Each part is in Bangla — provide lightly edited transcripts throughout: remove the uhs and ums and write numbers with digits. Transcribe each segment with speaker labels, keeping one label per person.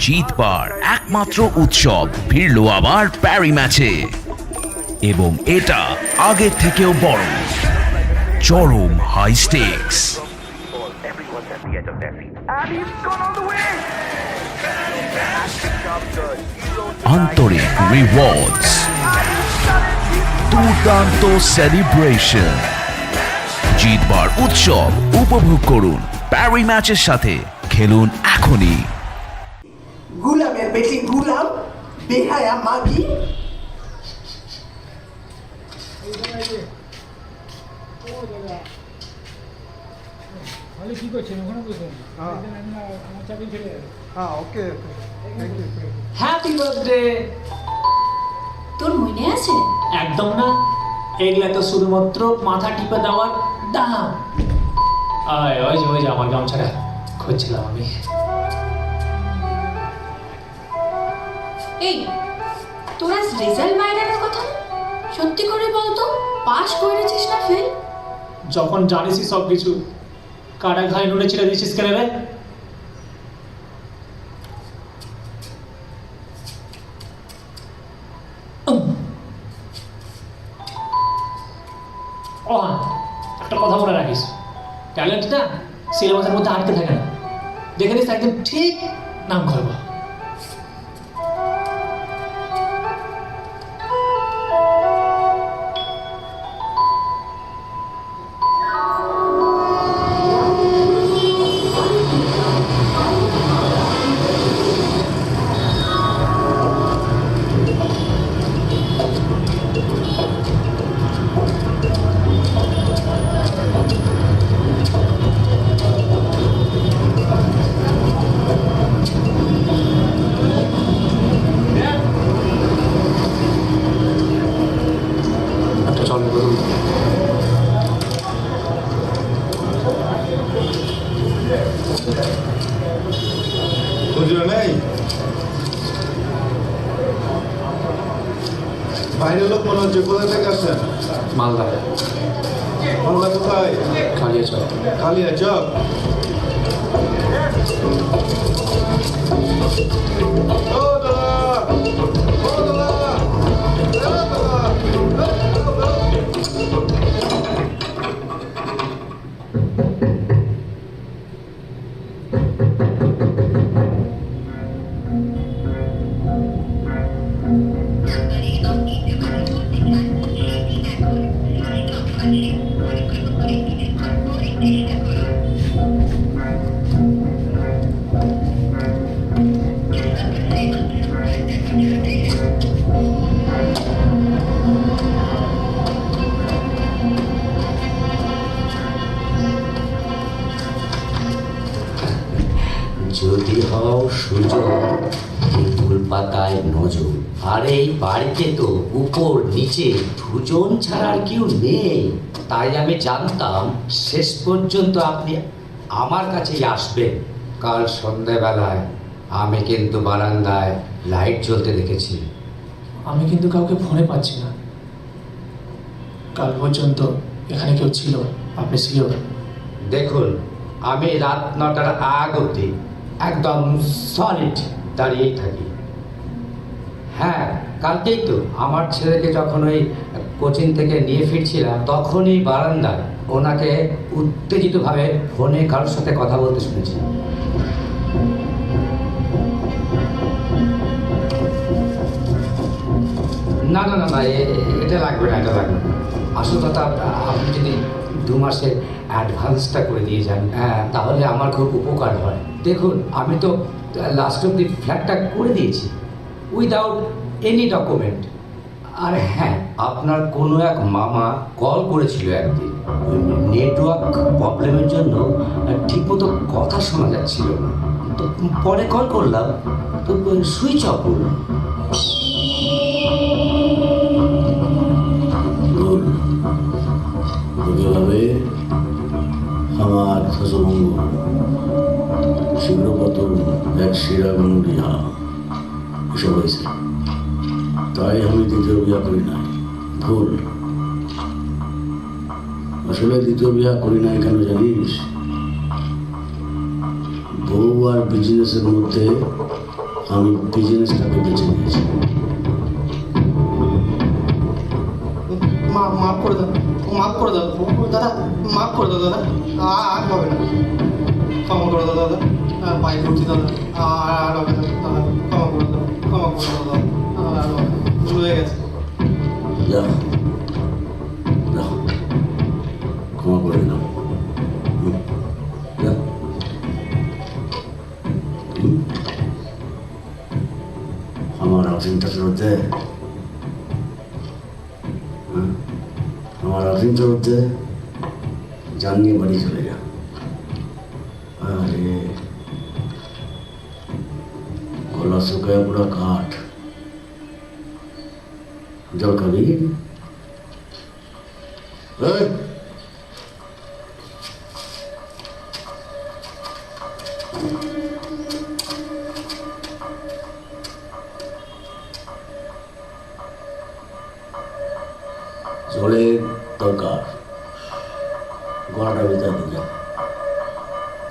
Speaker 1: জিতবার একমাত্র উৎসব ফিরল আবার প্যারি ম্যাচে, এবং এটা আগের থেকেও বড়, চরম হাই স্টেকস, আন্তরিক রিওয়ার্ডস, দুর্দান্ত সেলিব্রেশন। জিতবার উৎসব উপভোগ করুন প্যারি ম্যাচের সাথে। খেলুন এখনই।
Speaker 2: গুলামের বেশি গুলাম, বেহায়া মাগি।
Speaker 3: কি করছেন ওখানে বসুন, আমার চাবি ছেড়ে যাবে।
Speaker 4: Okay thank you.
Speaker 5: Happy birthday.
Speaker 6: তোর মনে আছে?
Speaker 5: একদম না, এগুলা তো শুধুমাত্র মাথা টিপে দেওয়ার দাম। ওই যে আমার গামছাটা খুঁজছিলাম আমি।
Speaker 6: এই তোর আজ রেজাল্ট বাইরের কথা সত্যি করে বলতো, পাস করেছিস না ফেল?
Speaker 5: যখন জানিসই সব কিছু, কাটা ঘায়ে নুনে ছিঁড়ে দিয়েছিস কেন রে? একটা কথা মনে রাখিস, ট্যালেন্ট না সিলেবাসের মধ্যে আটকে থাকে না। দেখে নিস একদম ঠিক নাম করবো।
Speaker 4: বাইরের লোক মনে হচ্ছে, কোথা থেকে আসছেন?
Speaker 5: মালদা।
Speaker 4: মালদা কোথায়?
Speaker 5: কালিয়াচক।
Speaker 4: কালিয়াচক। ও দাদা, ও দাদা,
Speaker 7: যদি হও সুযোগ ফুল পাতায় নজর। আর এই বাড়িতে তো উপর নিচে দুজন ছাড়া আর কেউ নেই, তাই আমি জানতাম শেষ পর্যন্ত আপনি আমার কাছেই আসবেন। কাল সন্ধ্যাবেলায় আমি কিন্তু বারান্দায় লাইট জ্বলতে দেখেছি।
Speaker 5: আমি কিন্তু কাউকে ফোনে পাচ্ছি না। কাল পর্যন্ত এখানে কেউ ছিল, আপনি শিওর?
Speaker 7: দেখুন, আমি রাত 9টার আগ অবধি একদম সলিড দাঁড়িয়েই থাকি। হ্যাঁ, কালকেই তো আমার ছেলেকে যখন ওই কোচিং থেকে নিয়ে ফিরছিলাম, তখনই বারান্দায় ওনাকে উত্তেজিতভাবে ফোনে কারোর সাথে কথা বলতে শুনেছি। না না না না, এটা লাগবে না, এটা লাগবে না। আসল কথা, আপনি যদি 2 মাসের অ্যাডভান্সটা করে দিয়ে যান, তাহলে আমার খুব উপকার হয়। দেখুন, আমি তো লাস্ট অব্দি ফ্ল্যাটটা করে দিয়েছি উইদাউট এনি ডকুমেন্ট। আর হ্যাঁ, আপনার কোনো এক মামা কল করেছিল একদিন, নেটওয়ার্ক প্রবলেমের জন্য ঠিকমতো কথা শোনা যাচ্ছিল না। তো পরে কল করলাম, তো সুইচ অফ করল।
Speaker 8: আমার ফসলঙ্গ শীঘ্রপতন এক শিরাগণিহা এসব হয়েছে, তাই আমি দ্বিতীয় বিয়া করি নাই। ভুল, আসলে দ্বিতীয় বিয়া করি নাই কেন জানিস? বউ আর বিজনেসের মধ্যে আমি বিজনেসটাকে বেছে নিয়েছি।
Speaker 4: মাফ করে দাও, মাফ করে দাও দাদা, মাফ করে দাও দাদা, আর হবে না, ক্ষমা করে দাও দাদা, পায়ে পড়ছি দাদা, আর হবে না দাদা, ক্ষমা করে দাও, ক্ষমা করে দাও দাদা, আর হবে না, ভুল হয়ে গেছে।
Speaker 8: যা যা, ক্ষমা করে দিলাম। যা। আমার অফিনটা ফেরত দে, আমার অফিন ফেরত দে, জান নিয়ে বাড়ি চলে যা। আরে গলা শুকায় পুরো কাঠ, জল খাবি? এই, জলের দরকার, গলাটা ভিতরে দিয়ে যা।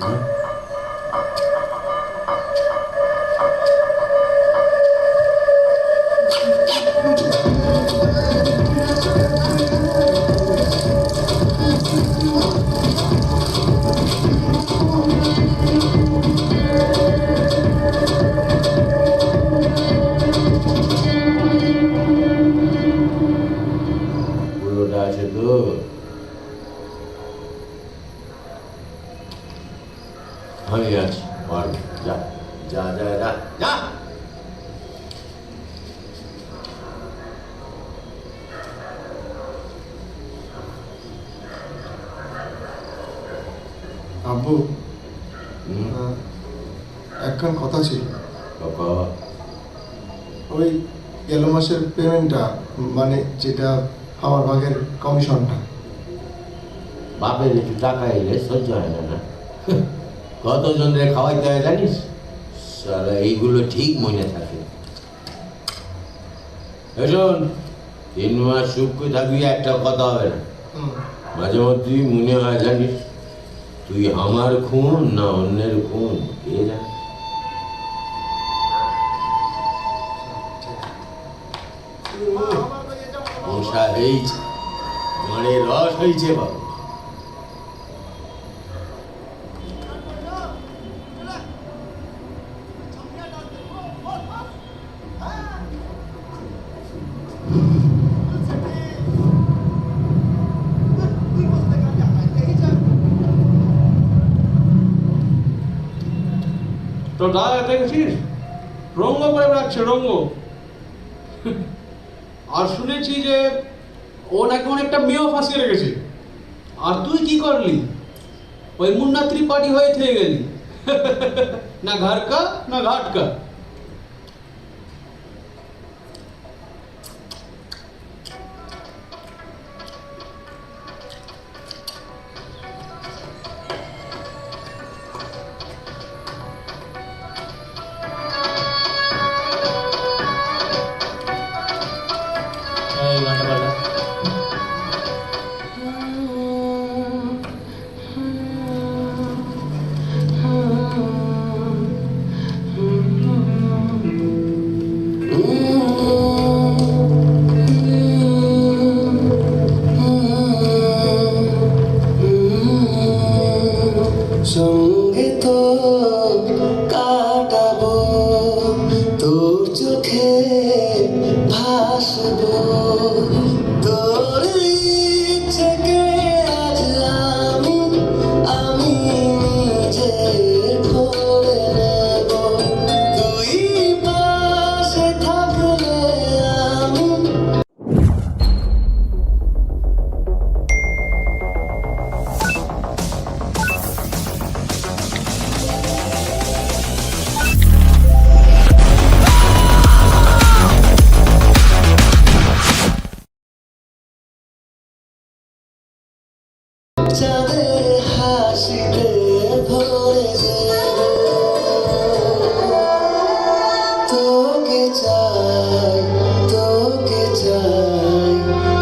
Speaker 8: যা। পুরোটা আছে তো? আমি আছি, পারবো। যা যা যা যা যা।
Speaker 4: আব্বু, একখান কথা ছিল।
Speaker 8: বাবা,
Speaker 4: ওই গেল মাসের পেমেন্টটা, মানে যেটা আমার ভাগের কমিশনটা।
Speaker 8: বাপের একটু টাকা এলে সহ্য হয় না, না? কতজন রে খাওয়াইতে হয় জানিস? সারা এইগুলো ঠিক মনে থাকে। শোন, 3 মাস সুখ করে থাকবি, একটা কথা হবে না। মাঝে মধ্যেই মনে হয় জানিস তুই আমার খুন না অন্যের খুন, কে জানে। মশা হয়েছে, গাঁড়ের রস হয়েছে বাবু।
Speaker 9: তো দাদা দেখেছিস রঙ্গ করে বেড়াচ্ছে, রঙ্গ। আর শুনেছি যে ও নাকি অনেকটা মেয়েও ফাঁসিয়ে রেখেছে। আর তুই কি করলি? ওই মুন্না ত্রিপাঠী হয়ে থেকে গেলি। না ঘর কা না ঘাট কা।
Speaker 5: এই গানটা পাল্টা।
Speaker 2: সঙ্গে তো কাটাবো, তোর চোখে ভাসবো, তোর ইচ্ছেকে আজ আমি নিজের করে নেব। তুই পাশে থাকলে আমি চাঁদের হাসিতে ভরে দেব। তোকে চাই, তোকে চাই,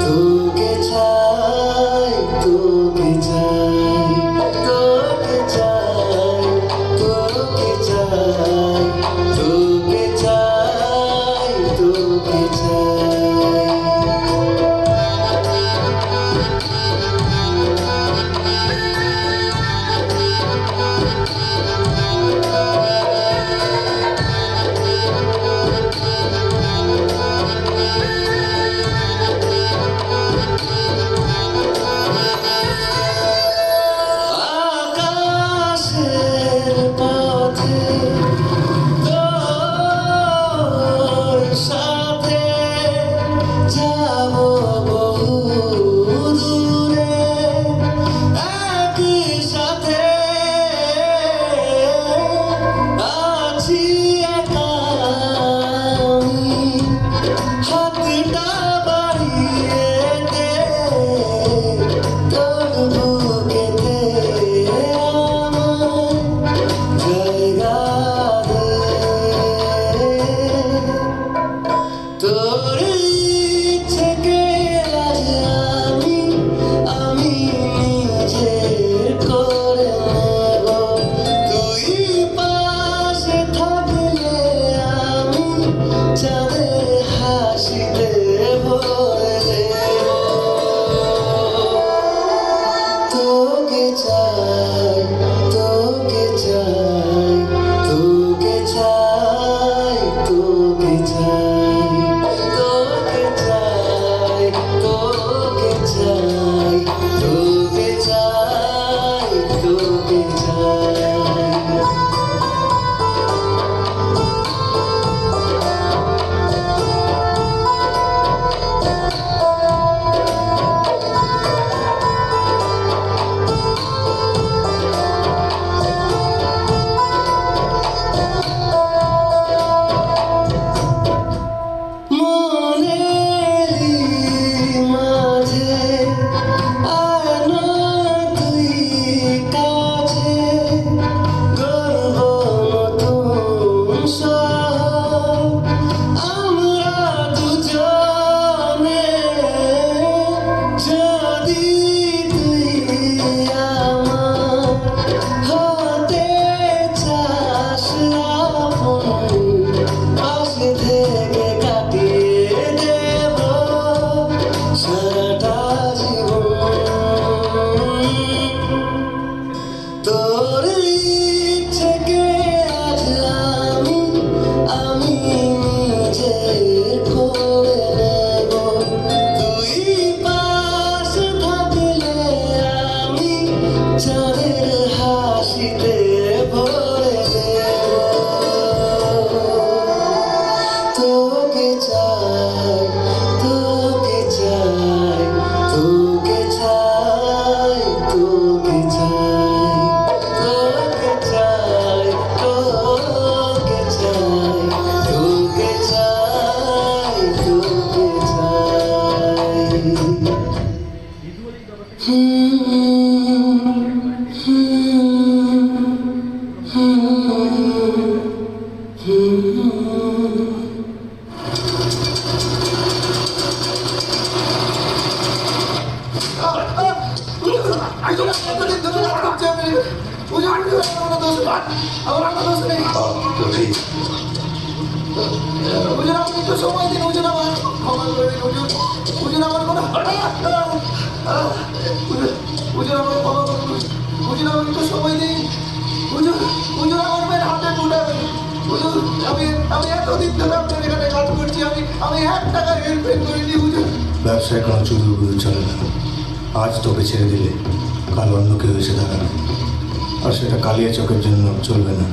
Speaker 2: তোকে চাই, তোকে চাই, তোকে চাই, তোকে চাই, তোকে চাঁদের হাসিতে ভরে দেব তোকে চাই তোকে চাই তোকে চাই তোকে চাই তোকে চাই তোকে চাই তোকে চাই তোকে চাই মনেরই মাঝে আয় না তুই কাছে গর্ব নতুন শহর আমরা দুজনে যদি তুই আমার হতে চাস আপন পাশে থেকে কাটিয়ে দেব সারাটা জীবন তোর ইচ্ছেকে আজ আমি নিজের করে নেব তুই পাশে থাকলে আমি চাঁদের হাসিতে ভরে দেব তোকে চাই তোকে চাই তোকে চাই তোকে চাই তোকে চাই তোকে চাই তোকে চাই তোকে ব্যবসায় কোনো চুদুর বুদুর চলে না আজ তোকে ছেড়ে দিলে কাল অন্য কেউ এসে দাঁড়াবে আর সেটা কালিয়া চোখের জন্য চলবে না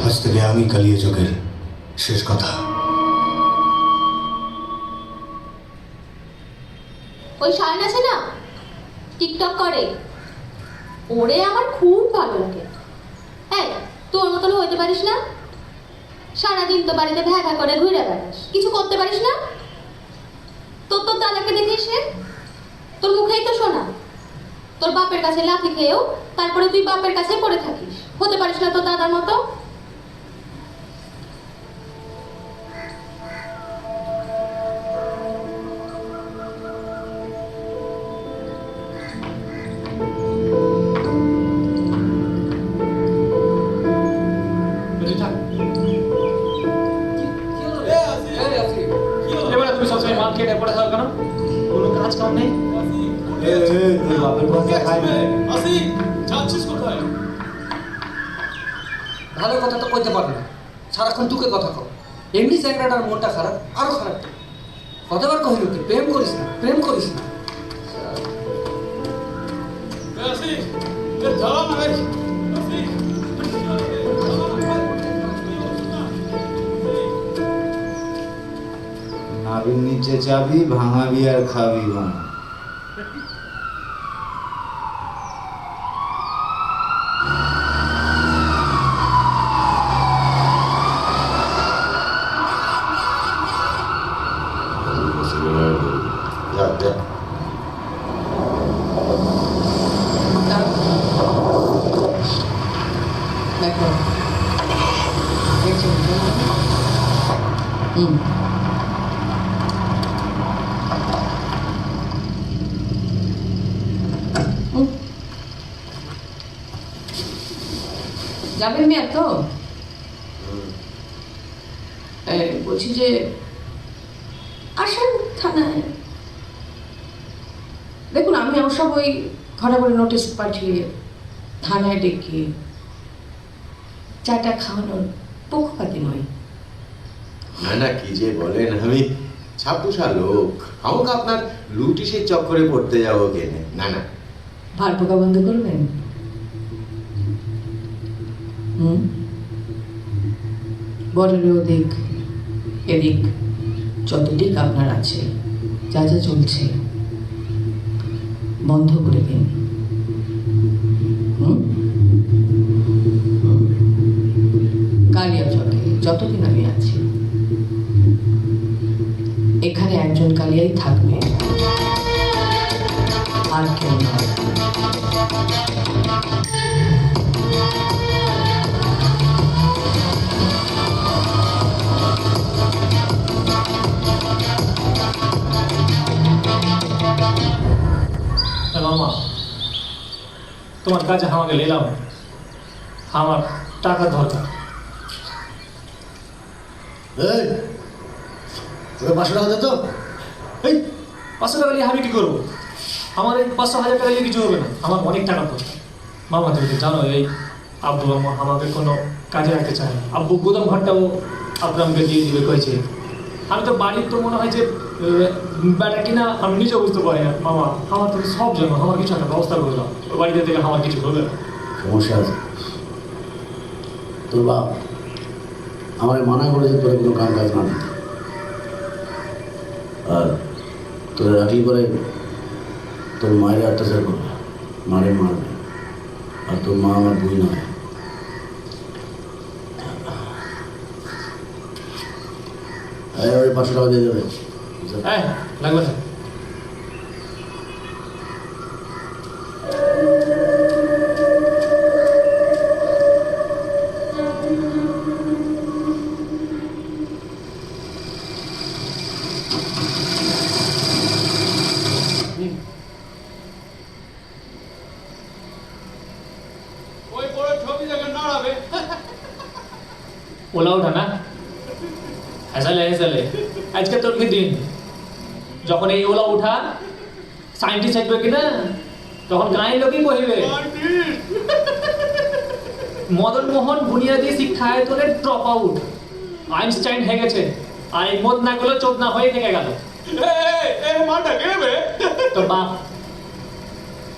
Speaker 2: আজ থেকে আমি কালিয়া চোখের শেষ কথা
Speaker 6: ওই শায়ন আছে না টিকটক করে ওরে আমার খুব ভালো লাগে হ্যাঁ তোর মতন হইতে পারিস না সারাদিন তো বাড়িতে ভ্যাঘা করে ঘুরে বেড়াস কিছু করতে পারিস না তোর তোর দাদাকে দেখিস রে তোর মুখেই তো শোনা তোর বাপের কাছে লাথি খেয়েও তারপরে তুই বাপের কাছে পড়ে থাকিস হতে পারিস না তোর দাদার মতো
Speaker 5: এবারে তুমি সবসময় মাল খেয়ে পড়ে থাকো কেন কোনো কাজ কাম নেই
Speaker 7: ভালো কথা তো কইতে পারবে না সারাক্ষণ তুকে কথা কও এমনি চ্যাংড়াটার মনটা খারাপ আরো খারাপ কতবার কহিল তুই প্রেম করিস না প্রেম করিস না
Speaker 10: নাভির নিচে চাবি ভাঙাবি আর খাবি বানা
Speaker 11: দেখো দেখছো হুম যাবেন মেয়ে তো বলছি যে আসেন থানায়। দেখুন আমি ওসব ওই ঘরে ঘরে নোটিশ পাঠিয়ে থানায় ডেকে চাটা খাওয়ানোর পক্ষপাতি নয়।
Speaker 8: না না, কি যে বলেন, আমি ছাপুষা লোক, আমাকে আপনার লুটিসের চক্করে পড়তে যাবো কেনে? না না,
Speaker 11: ভার পোকা বন্ধ করবেন। বরের ওদিক এদিক যত দিক আপনার আছে, যা যা চলছে বন্ধ করে দিন। কালিয়াচকে যতদিন আমি আছি এখানে একজন কালিয়াই থাকবে, আর কেউ নয়।
Speaker 5: মামা, তোমার কাছে আমাকে নিলাম, আমার টাকা দরকার।
Speaker 2: 500 টাকা দে তো।
Speaker 5: এই 500 টাকা নিয়ে আমি কি করবো? আমার এই 500,000 টাকা নিয়ে কিছু হবে না, আমার অনেক টাকা দরকার। মামা তুমি তো জানো এই আব্বু আম্মা আমাকে কোনো কাজে রাখতে চায় না। আব্বু গোদাম ঘরটাও আব্রামকে দিয়ে দিবে কয়েছে। আমি তো বাড়ির তো মনে হয় যে বেটা কিনা আমি নিজেও বুঝতে পারি না। মামা আমার তো সব জানো, আমার কিছু একটা ব্যবস্থা করলাম, ওই বাড়িতে থেকে আমার কিছু হবে না।
Speaker 2: সমস্যা আছে, তোর বাপ আমার মানা করেছে তোর কোনো কাম কাজ না দিতে, আর তোর রাখি করে তোর মায়ের অত্যাচার করবে, মারে মারবে, আর তোর মা আমার বই নয়। ওই 500 টাকা দিয়ে দেবে।
Speaker 5: হ্যাঁ লাগবে না।
Speaker 9: ওই বড় ছবি দেখে নাড়াবে।
Speaker 5: ওলা ওঠা না হাসালে হাসালে আজকে তোর কি দিন, যখন এই ওলা উঠা সায়েন্টিস্ট থাকবে কিনা, তখন গাঁয়ের লোকই কহিবে মদন মোহন বুনিয়াদী শিক্ষা আয়তনের ড্রপ আউট, আইনস্টাইন হয়ে গেছে, আর এই মদ না গুলো চোদ না হয়ে থেকে গেল।
Speaker 9: মাটা কেবে
Speaker 5: তোর বাপ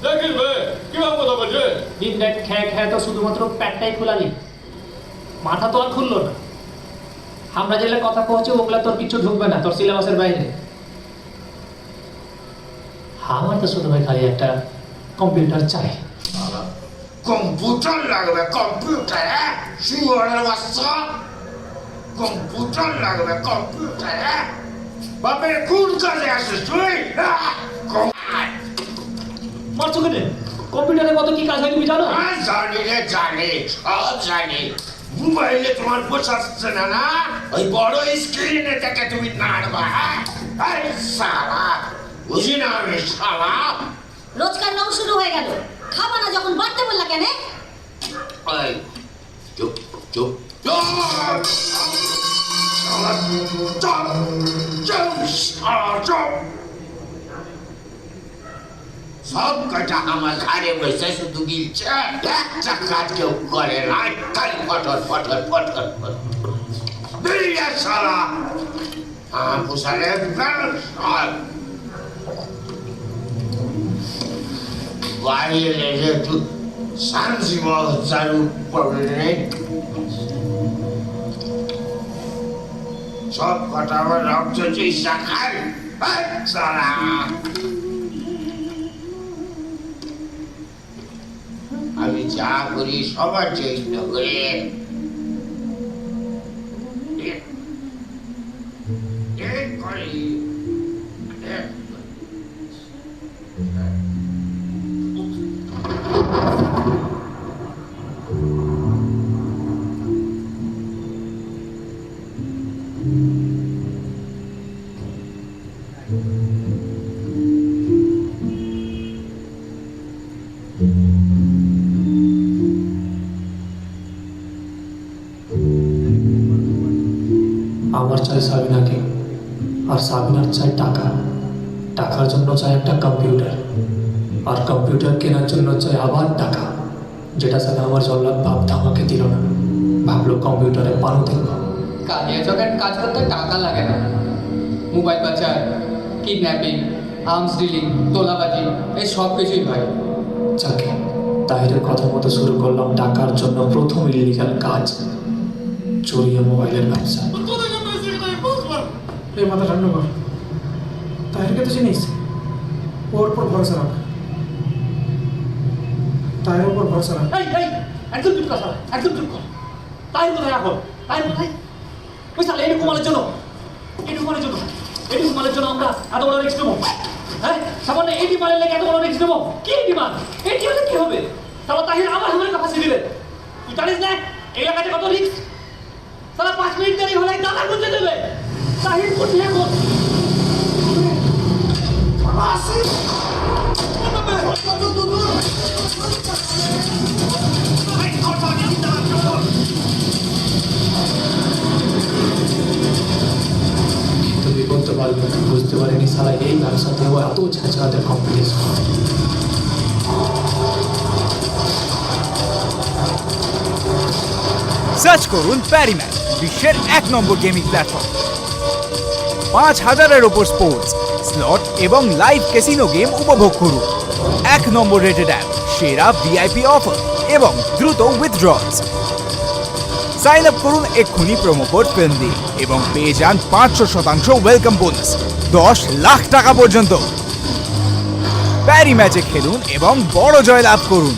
Speaker 9: দেখিস বে কিভাবে কথা বলছে।
Speaker 5: দিন রাত খেয়ে খেয়ে তো শুধুমাত্র পেটটাই খোলালি, মাথা তো আর খুললো না। আমরা যেগুলো কথা কহছি ওগুলা তোর কিছু ঢুকবে না, তোর সিলেবাসের বাইরে। আমার তো শুধু ভাই খালি একটা কম্পিউটার চাই।
Speaker 8: কম্পিউটার লাগবে, কম্পিউটার, শুয়ারের বাচ্চা, কম্পিউটার লাগবে, কম্পিউটার। বাপের কোন কাজে আসিস তুই?
Speaker 5: মারছো কেন? কম্পিউটারে কত কি কাজ হয় তুমি জানো?
Speaker 8: জানি রে, জানি, সব জানি। মোবাইলে তোমার বোঝাচ্ছে না, না ওই বড় স্ক্রিনে থেকে তুমি নাড়বা। এই শালা, বুঝি না আমি শালা।
Speaker 6: রোজকার নং শুরু হয়ে গেল, খাবা না যখন বাড়তে বললা কেন?
Speaker 8: এই চুপ চুপ চুপ, শালা চুপ চুপ, শালা চুপ। সব কটা আমার ঘরে বসে শুধু গিলছে, একটা কাজ কেউ করে না, খালি ফটর ফটর ফটর ফটর। বেরিয়ে শালা পোষালে বাইরে একটু শান্তি চালু করবে। সব কটা আমার রক্ত চেষ্টা খাই শালা। আমি যা করি সবার চেষ্টা করে করি।
Speaker 5: আমার চাই সাবিনাকে, আর সাবিনার চাই টাকা। টাকার জন্য চাই একটা কম্পিউটার, আর কম্পিউটার কেনার জন্য চাই আবার টাকা, যেটা সাথে আমার জল্লাদ বাপ আমাকে দিল না। ভাবলো কম্পিউটারে পানো দিল।
Speaker 4: কালিয়া চকের কাজ করতে টাকা লাগে না। মোবাইল পাচার, কিডন্যাপিং, আর্মস ডিলিং, তোলাবাজি, এই সব কিছুই হয়।
Speaker 5: যাকে তাহিরের কথা মতো শুরু করলাম টাকার জন্য প্রথম ইলিগাল কাজ, চুরিয়ে মোবাইলের ব্যবসা।
Speaker 3: এই মাথা ঠান্ডা কর, তাহিরকে তো চিনিস, ওর উপর ভরসা রাখ, তাহির উপর ভরসা রাখ।
Speaker 5: একদম চুপ কর, একদম চুপ কর। তাহির কোথায় রাখো? তাহির কোথায়? ওই সালে এটুকু মালের জন্য আমরা এত বড় রিস্ক নেবো? হ্যাঁ, সামান্য এটি মালের লেগে এত বড় রিস্ক নেবো? কি এটি মাল? এটি হলে কি হবে? তাহলে তাহির আবার আমাকে ফাঁসি দিবে। তুই জানিস না এই এলাকাতে কত রিস্ক? তারা 5 মিনিট দেরি হলে দাদা গুঁজে দেবে। তাহির কোথায় এখন? তুমি বলতে পারবে না, বুঝতে পারিনি সারা এই ব্যবসাতেও এত ঝাঁঝাতে কম্পিটিশন।
Speaker 12: সার্চ করুন প্যারিম্যাচ, বিশ্বের 1 নম্বর গেমিং প্ল্যাটফর্ম। 5000-এর ওপর স্পোর্টস, স্লট এবং লাইভ ক্যাসিনো গেম উপভোগ করুন। 1 নম্বর রেটেড অ্যাপ, সেরা ভিআইপি অফার এবং দ্রুত উইথড্রলস। সাইন আপ করুন এক্ষুনি প্রোমো কোড ফিল্ম দিয়ে এবং পেয়ে যান 500% ওয়েলকাম বোনাস, 10 লাখ টাকা পর্যন্ত। প্যারিম্যাচে খেলুন এবং বড় জয় লাভ করুন।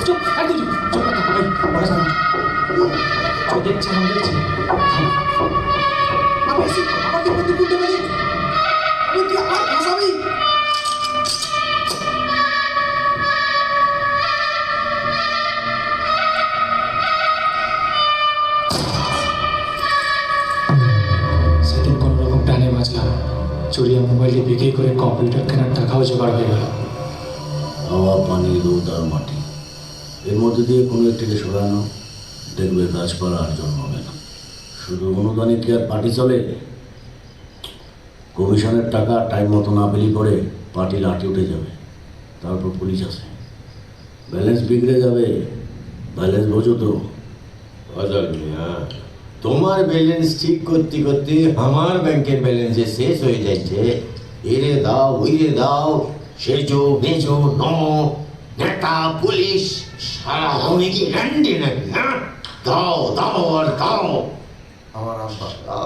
Speaker 5: চুপ, একদম চুপ, চুপ, এই, বড় সামনে। ও দেখছে, আমি দেখছি।
Speaker 4: আমাকে প্রতিকূল দেবে, আমি তুই আমার ভাষাবি।
Speaker 5: সেদিন কোনো রকম টানে বাঁচলাম, চুরিয়া মোবাইলে বিক্রি করে কম্পিউটার কেনার টাকাও জোগাড় হয়ে গেল।
Speaker 8: হাওয়া, পানি, রোদ আর মাটি, এর মধ্যে দিয়ে কোনো একটিকে সরানো, দেখবে গাছপালা আর জন্মাবে না। শুধু অনুদানে কি আর পার্টি চলে? কমিশনের টাকা টাইম মতো না পেলে পরে পার্টি লাঠি উঠে যাবে, তারপর পুলিশ আসে, ব্যালেন্স বিগড়ে যাবে। ব্যালেন্স বোঝো তো?
Speaker 10: অজয় মিয়া, তোমার ব্যালেন্স ঠিক করতে করতে আমার ব্যাংকের ব্যালেন্স যে শেষ হয়ে যাচ্ছে। এরে দাও, ওইরে দাও, সেজো মেজো
Speaker 8: নেতা, পুলিশ, সারা আমি কি র্যান্ডি নাকি? হ্যাঁ, দাও দাও আর দাও।
Speaker 10: আমার আব্বা।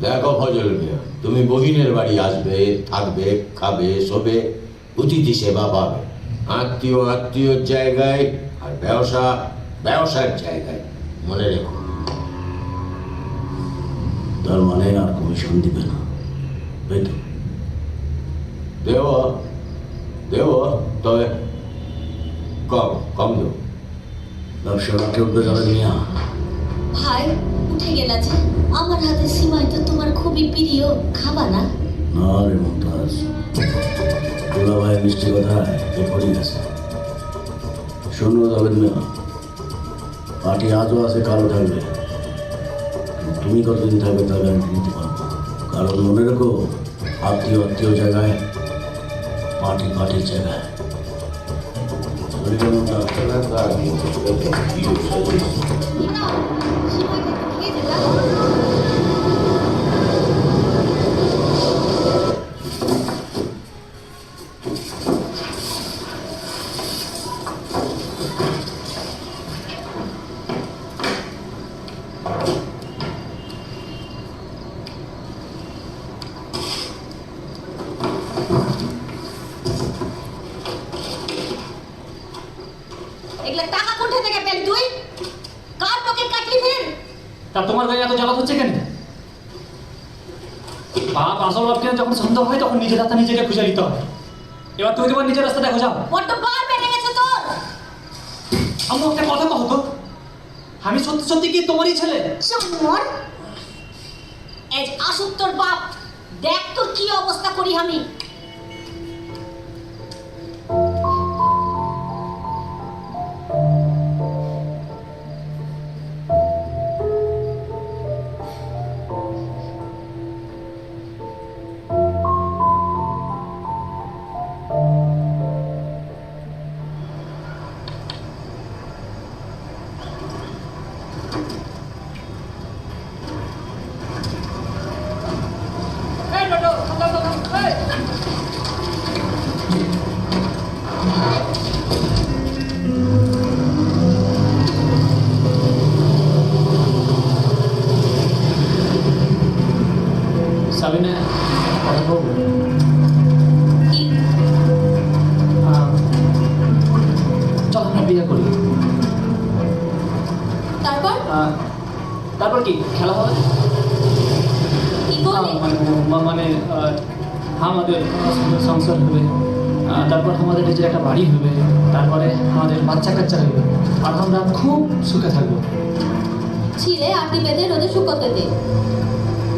Speaker 10: দেখো ফজল মিয়া, তুমি বহিনের বাড়ি আসবে, থাকবে, খাবে, শোবে, অতিথি সেবা পাবে। আত্মীয় আত্মীয়র জায়গায়, আর ব্যবসা ব্যবসার জায়গায়। মনে রেখো।
Speaker 8: তার মানে আর কমিশন দিবে না, তাই তো?
Speaker 10: দেব দেব, তবে কম কম দেব।
Speaker 8: ব্যবসা রাখে উঠবে যাবে মিয়া।
Speaker 6: ভাই উঠে গেলাছে, আমার হাতে সিমাই তো তোমার খুবই প্রিয়, খাবা না?
Speaker 8: না রে মমতাজ, দুলা ভাই মিষ্টি কথায় পড়ে গেছে। শোনো যাবেন মিয়া, পার্টি আজও আছে, কারো থাকবে, তুমি কতদিন থাকবে তা গ্যারান্টি নিতে পারবো। কারণ মনে রেখো, আত্মীয় আত্মীয় জায়গায়, পার্টি পার্টির জায়গায়।
Speaker 6: এগুলা টাকা কোথা থেকে পেলি তুই?
Speaker 5: তা তোমার গায়ে এত জ্বালা হচ্ছে কেন? বাপ আসল বাপকে যখন সন্দেহ হয় তখন নিজের রাস্তা নিজেকে খুঁজে নিতে হয়। এবার তুই তোমার নিজের রাস্তাটা খোঁজাও।
Speaker 6: বড্ড বার বেড়ে গেছে তোর।
Speaker 5: আমার একটা কথা কহ তো, আমি সত্যি সত্যি কি তোমারই ছেলে?
Speaker 6: চুমর এজ আসুক তোর বাপ, দেখ তোর কি অবস্থা করি আমি।
Speaker 5: সাবিনা, কথা বলবো?
Speaker 6: কি?
Speaker 5: চল আমরা বিয়ে করি।
Speaker 6: তারপর
Speaker 5: তারপর কি খেলা হবে?
Speaker 6: কি করবি?
Speaker 5: মানে আমাদের সংসার হবে, তারপর আমাদের নিজের একটা বাড়ি হবে, তারপরে আমাদের বাচ্চা কাচ্চা হবে, আর আমরা খুব সুখে থাকবো।
Speaker 6: ছিলে আটি বেঁধে রোদে শুকোতে দে,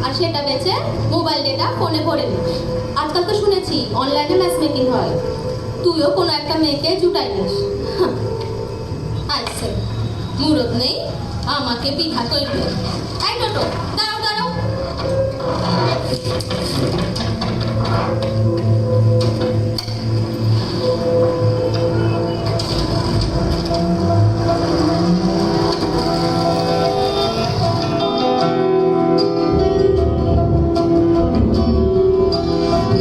Speaker 6: আর সেটা বেচে মোবাইল ডেটা ফোনে ভরে নিস। আজকাল তো শুনেছি অনলাইনে ম্যাচ মেকিং হয়, তুইও কোনো একটা মেয়েকে জুটাই নিস। আচ্ছা, মুরত নেই আমাকে বিঘা করবে। এই টোটো, দাঁড়াও দাঁড়াও।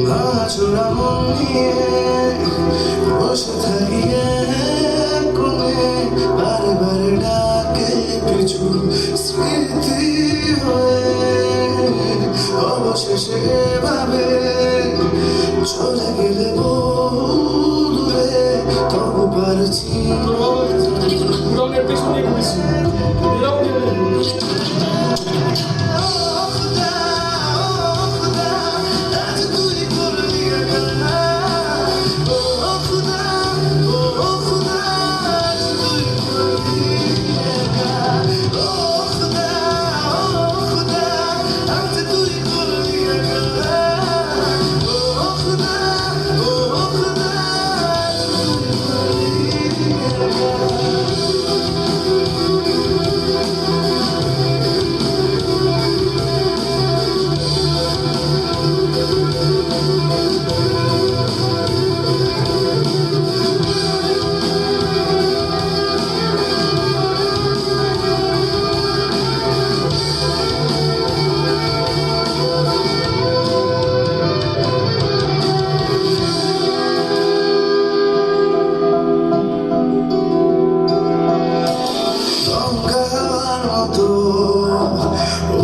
Speaker 2: ভাঙাচোরা মন নিয়ে বসে থাকি এক কোণে, বারে বারে ডাকে কিছু স্মৃতি হয়ে, অবশেষে ভাবে চলে গেলে বহু দূরে, তবু পারছি
Speaker 5: রঙের পেছনে ঘুরেছি।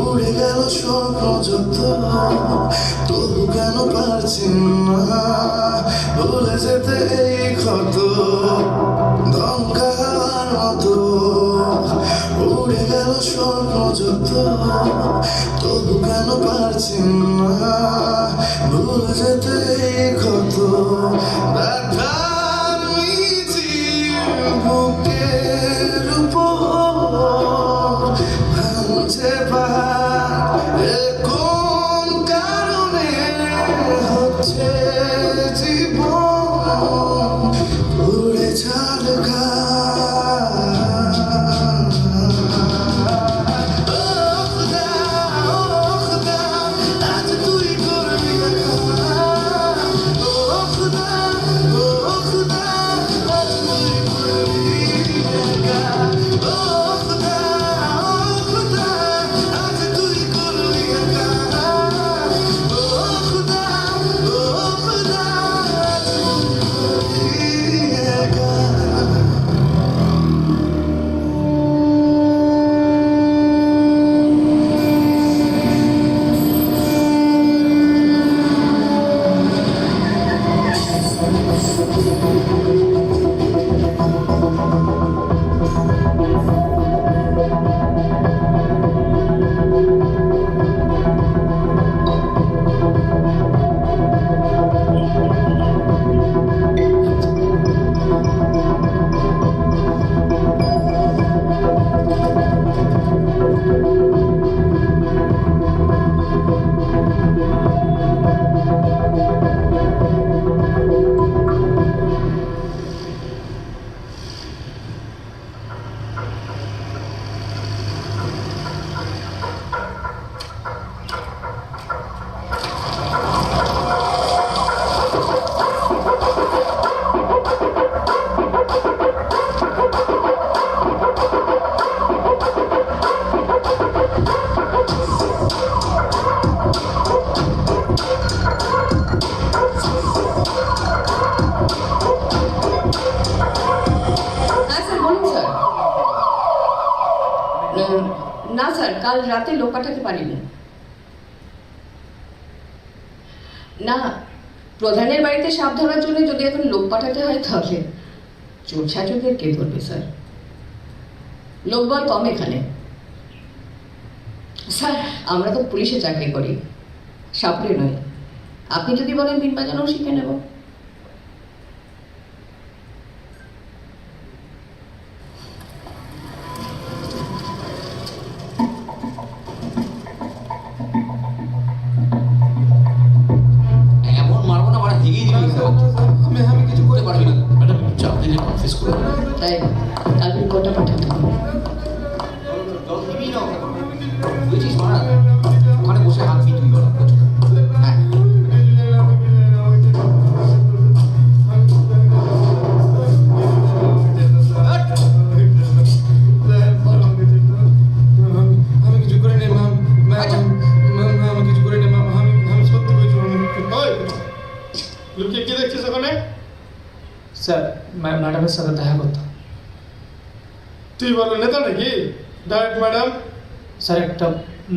Speaker 2: উড়ে গেল স্বপ্ন যত, তবু কেন পারছি না ভুলে যেতে এই ক্ষত। দমকার মতো উড়ে গেল স্বপ্ন যত, তবু কেন পারছি না ভুলে যেতে এই ক্ষত। ব্যথার মিছিল বুকের উপর ভাঙছে পাহাড়, কোন কারণে হচ্ছে জীবন উড়ে ছাড়।
Speaker 11: না স্যার, কাল রাতে লোক পাঠাতে পারিনি। না, প্রধানের বাড়িতে সাপ ধরার জন্য যদি এখন লোক পাঠাতে হয় তাহলে চোর ছাচুদের কে ধরবে স্যার? লোকবল কম এখানে। স্যার, আমরা তো পুলিশে চাকরি করি, সাপড়ে নয়। আপনি যদি বলেন বিন বাজানোও শিখে নেব।
Speaker 7: এমন মারবো না, মানে ভেঙেই দিবি।
Speaker 9: আমি কিছু
Speaker 7: করতে পারবি না ম্যাডাম, চাপ দিলে কনফিউজ করে দেবে।
Speaker 11: তাই কাল রিপোর্টটা পাঠাতে হবে।
Speaker 7: বুঝছিস মারা, ওখানে বসে হাত ফিট করা। হ্যাঁ,
Speaker 9: আমি কিছু করে নেই ম্যাম, আমি কিছু করে নেই ম্যাম, আমি সত্যি কিছু লুকিয়ে কি দেখছিস ওখানে?
Speaker 5: স্যার ম্যাডামের সাথে দেখা করতাম।
Speaker 9: তুই বলো নেতা নাকি? Direct madam.
Speaker 5: স্যার একটা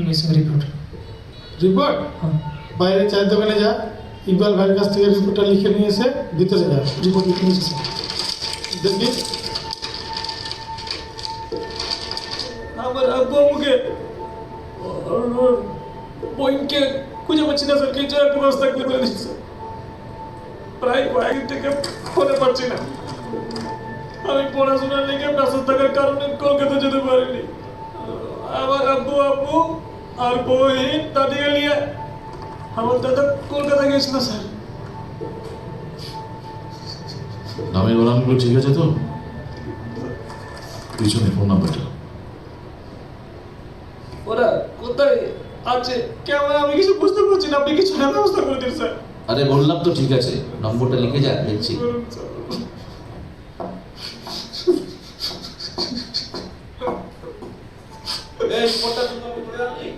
Speaker 5: মিসিং রিপোর্ট।
Speaker 9: রিপোর্ট?
Speaker 5: হ্যাঁ।
Speaker 9: বাইরে চায়ের দোকানে যা, ইকবাল ভাইয়ের কাছ থেকে রিপোর্টটা লিখে নিয়ে এসে ভিতরে যা।
Speaker 5: রিপোর্ট লিখে নিয়েছি স্যার।
Speaker 9: দেখবি
Speaker 5: আমার আব্বু আম্মুকে বোনকে খুঁজে পাচ্ছি না স্যার, কিছু একটা ব্যবস্থা করে দিচ্ছি স্যার। প্রায় কয়েকদিন থেকে ফোনে পাচ্ছি না। আমি পড়াশোনার লেগে ব্যস্ত থাকার কারণে কলকাতা যেতে পারিনি। আমার আব্বু আব্বু আর বহিন দাদিকে নিয়ে আমার দাদা কলকাতা গেছিল স্যার।
Speaker 13: নামের বানানগুলো ঠিক আছে তো? পিছনে ফোন নাম্বারটা।
Speaker 5: ওরা কোথায় আছে কেমন আমি কিছু বুঝতে পারছি না, আপনি কিছু ব্যবস্থা করে দিন স্যার।
Speaker 13: আরে বললাম তো ঠিক আছে, নম্বরটা লিখে যা, দেখছি।
Speaker 10: এই রিপোর্টটা তুমি করে আনলি?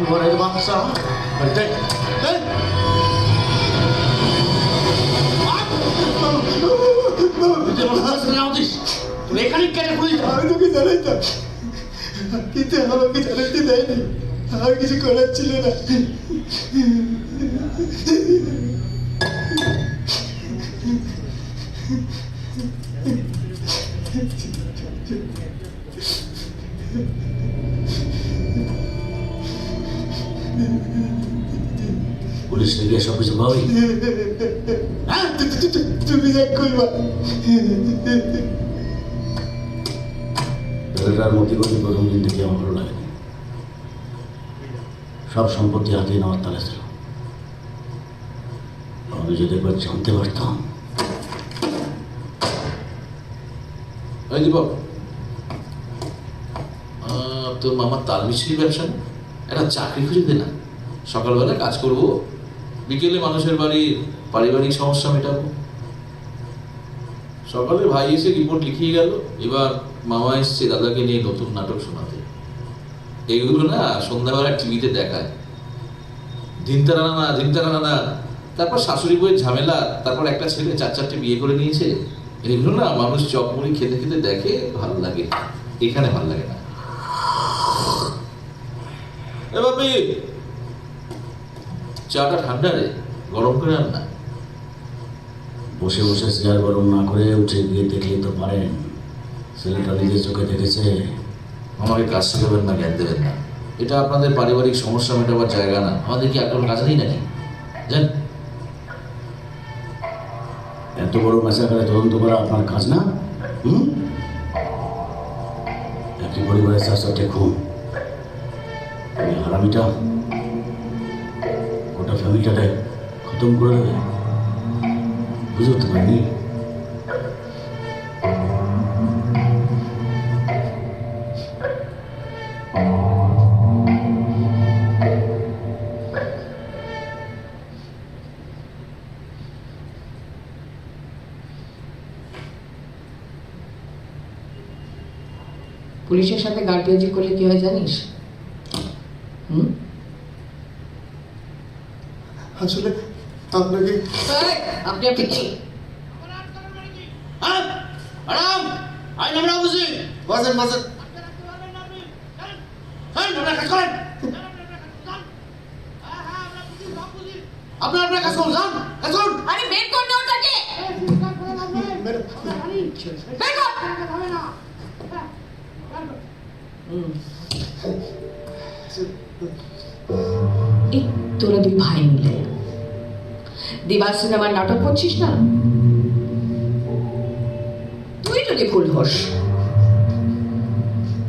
Speaker 2: ঘরের বাচ্চা
Speaker 8: তুমি এখানে কেটে খুলি?
Speaker 9: আমি তোকে জানাইতাম, কিন্তু আমাকে জানাইতে দেয়নি। আর কিছু করার ছিল না।
Speaker 8: পুলিশ থেকে সব কিছু পাবি?
Speaker 9: তুমি দেখ কইবা।
Speaker 8: ছেলেটার মতি গতি প্রথম দিন থেকে আমার ভালো লাগেনি। সব সম্পত্তি হাতে নেওয়ার তালে ছিল। আমি যদি একবার জানতে পারতাম।
Speaker 13: এই দীপক, তোর মামার তাল মিস্ত্রি ব্যবসা না? একটা চাকরি খুঁজে দে না। সকালবেলা কাজ করব, বিকেলে মানুষের বাড়ির পারিবারিক সমস্যা মেটাবো। সকালে ভাই এসে রিপোর্ট লিখিয়ে গেল, এবার মামা এসছে দাদাকে নিয়ে নতুন নাটক শোনাতে। এগুলো না সন্ধ্যাবেলা টিভিতে দেখায়, ধিনতারা না। তারপর শাশুড়ি বইয়ের ঝামেলা, তারপর একটা ছেলে 4-4টে বিয়ে করে নিয়েছে। এগুলো না মানুষ চপমুড়ি খেতে খেতে দেখে, ভালো লাগে। এখানে ভালো লাগে না। এ বাপি, চাটা ঠান্ডা রে, গরম করে আন না।
Speaker 8: বসে বসে চেয়ার গরম না করে উঠে গিয়ে দেখলেই তো পারেন। ছেলেটা নিজের চোখে দেখেছে।
Speaker 13: আমাকে কাজ শেখাবেন না, জ্ঞান দেবেন না। এটা আপনাদের পারিবারিক সমস্যা মেটাবার জায়গা না। আমাদের কি এখন কাজ নেই নাকি? জান,
Speaker 8: এত বড় মেসাকারে তদন্ত করা আপনার কাজ না? একই পরিবারের 4-4টে খুন। এই হারামিটা গোটা ফ্যামিলিটাকে খতম করে দেবে, বুঝতে পারিনি।
Speaker 11: পুলিশের সাথে গার্দিয়াজি করলে কি হয় জানিস?
Speaker 4: আসলে আপনাকে
Speaker 11: আপনি আপনি কি
Speaker 4: আরাম আই নাম বুঝি বাজেন বাজেন আপনার কাজ করুন যান কাজ করুন।
Speaker 11: আরে বের কর না ওটাকে, বের কর। এই তোরা দুই ভাই মিলে দিবার সিনেমার নাটক করছিস না? তুই যদি ভুল হোস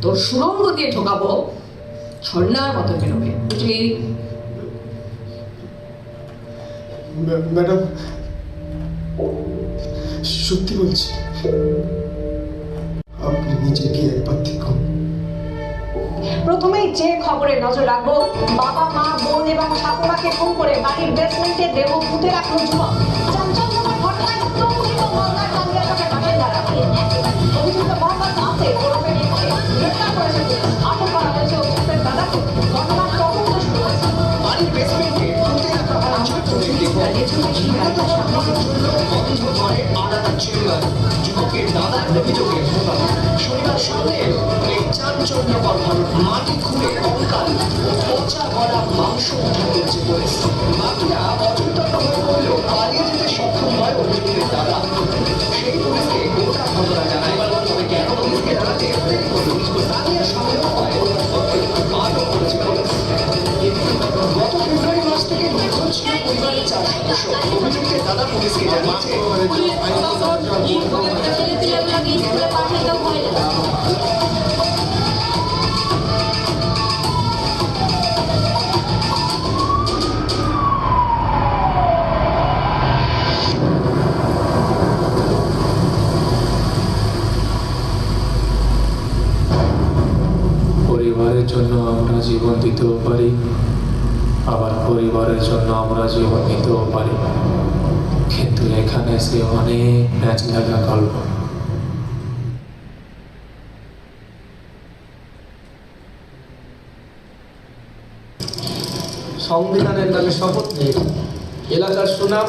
Speaker 11: তোর সুরঙ্গ দিয়ে ঢোকাবো, ঝর্ণার মতো বেরোবে, বুঝলি?
Speaker 4: ম্যাডাম সত্যি বলছি, আপনি নিজেকে একবার দেখুন।
Speaker 14: প্রথমেই যে খবরে নজর রাখবো, বাবা মা বোন এবং ঠাকুমাকে খুন করে বাড়ির বেসমেন্টে দেহ পুঁতে রাখলো যুবক। চাঞ্চল্যকর ঘটনায় তৌহিদ ও মালদার কালিয়াচকের বাসিন্দারা অভিযুক্ত মোহাম্মদ আসিফ ওরফে নিককে গ্রেফতার করেছে পুলিশ। আটক করা হয়েছে অভিযুক্তের দাদাকে। ঘটনার তদন্ত শুরু হয়েছে।
Speaker 15: বাড়ির বেসমেন্টে পুঁতে রাখা হয় যুবকের দেহ। বন্ধ করে আলাদা চেম্বার। যুবকের দাদার অভিযোগে শনিবার সন্ধ্যে এই চাঞ্চল্যকর ঘটনা। মাটি খুঁড়ে কঙ্কাল ও পচা গলা মাংস উদ্ধার করেছে পুলিশ। বাকিরা অচেতন হয়ে পড়লেও পালিয়ে যেতে সক্ষম হয় অভিযুক্তের দাদা। সেই পুলিশকে গোটা ঘটনা জানায়, তবে কেন পুলিশকে জানাতে দেরি করল? তাদের সন্দেহ হয় আটক করেছে পুলিশ। গত ফেব্রুয়ারি মাস থেকে নিখোঁজ ছিল পরিবারের 4 সদস্য। অভিযুক্তের দাদা পুলিশকে জানিয়েছে
Speaker 5: পরিবারের জন্য আমরা জীবন দিতেও পারি, আবার পরিবারের জন্য আমরা জীবন নিতেও পারি, কিন্তু এখানে সে অনেক ম্যাচ লাগা গল্প।
Speaker 15: সংবিধানের নামে শপথ নিয়ে এলাকার সুনাম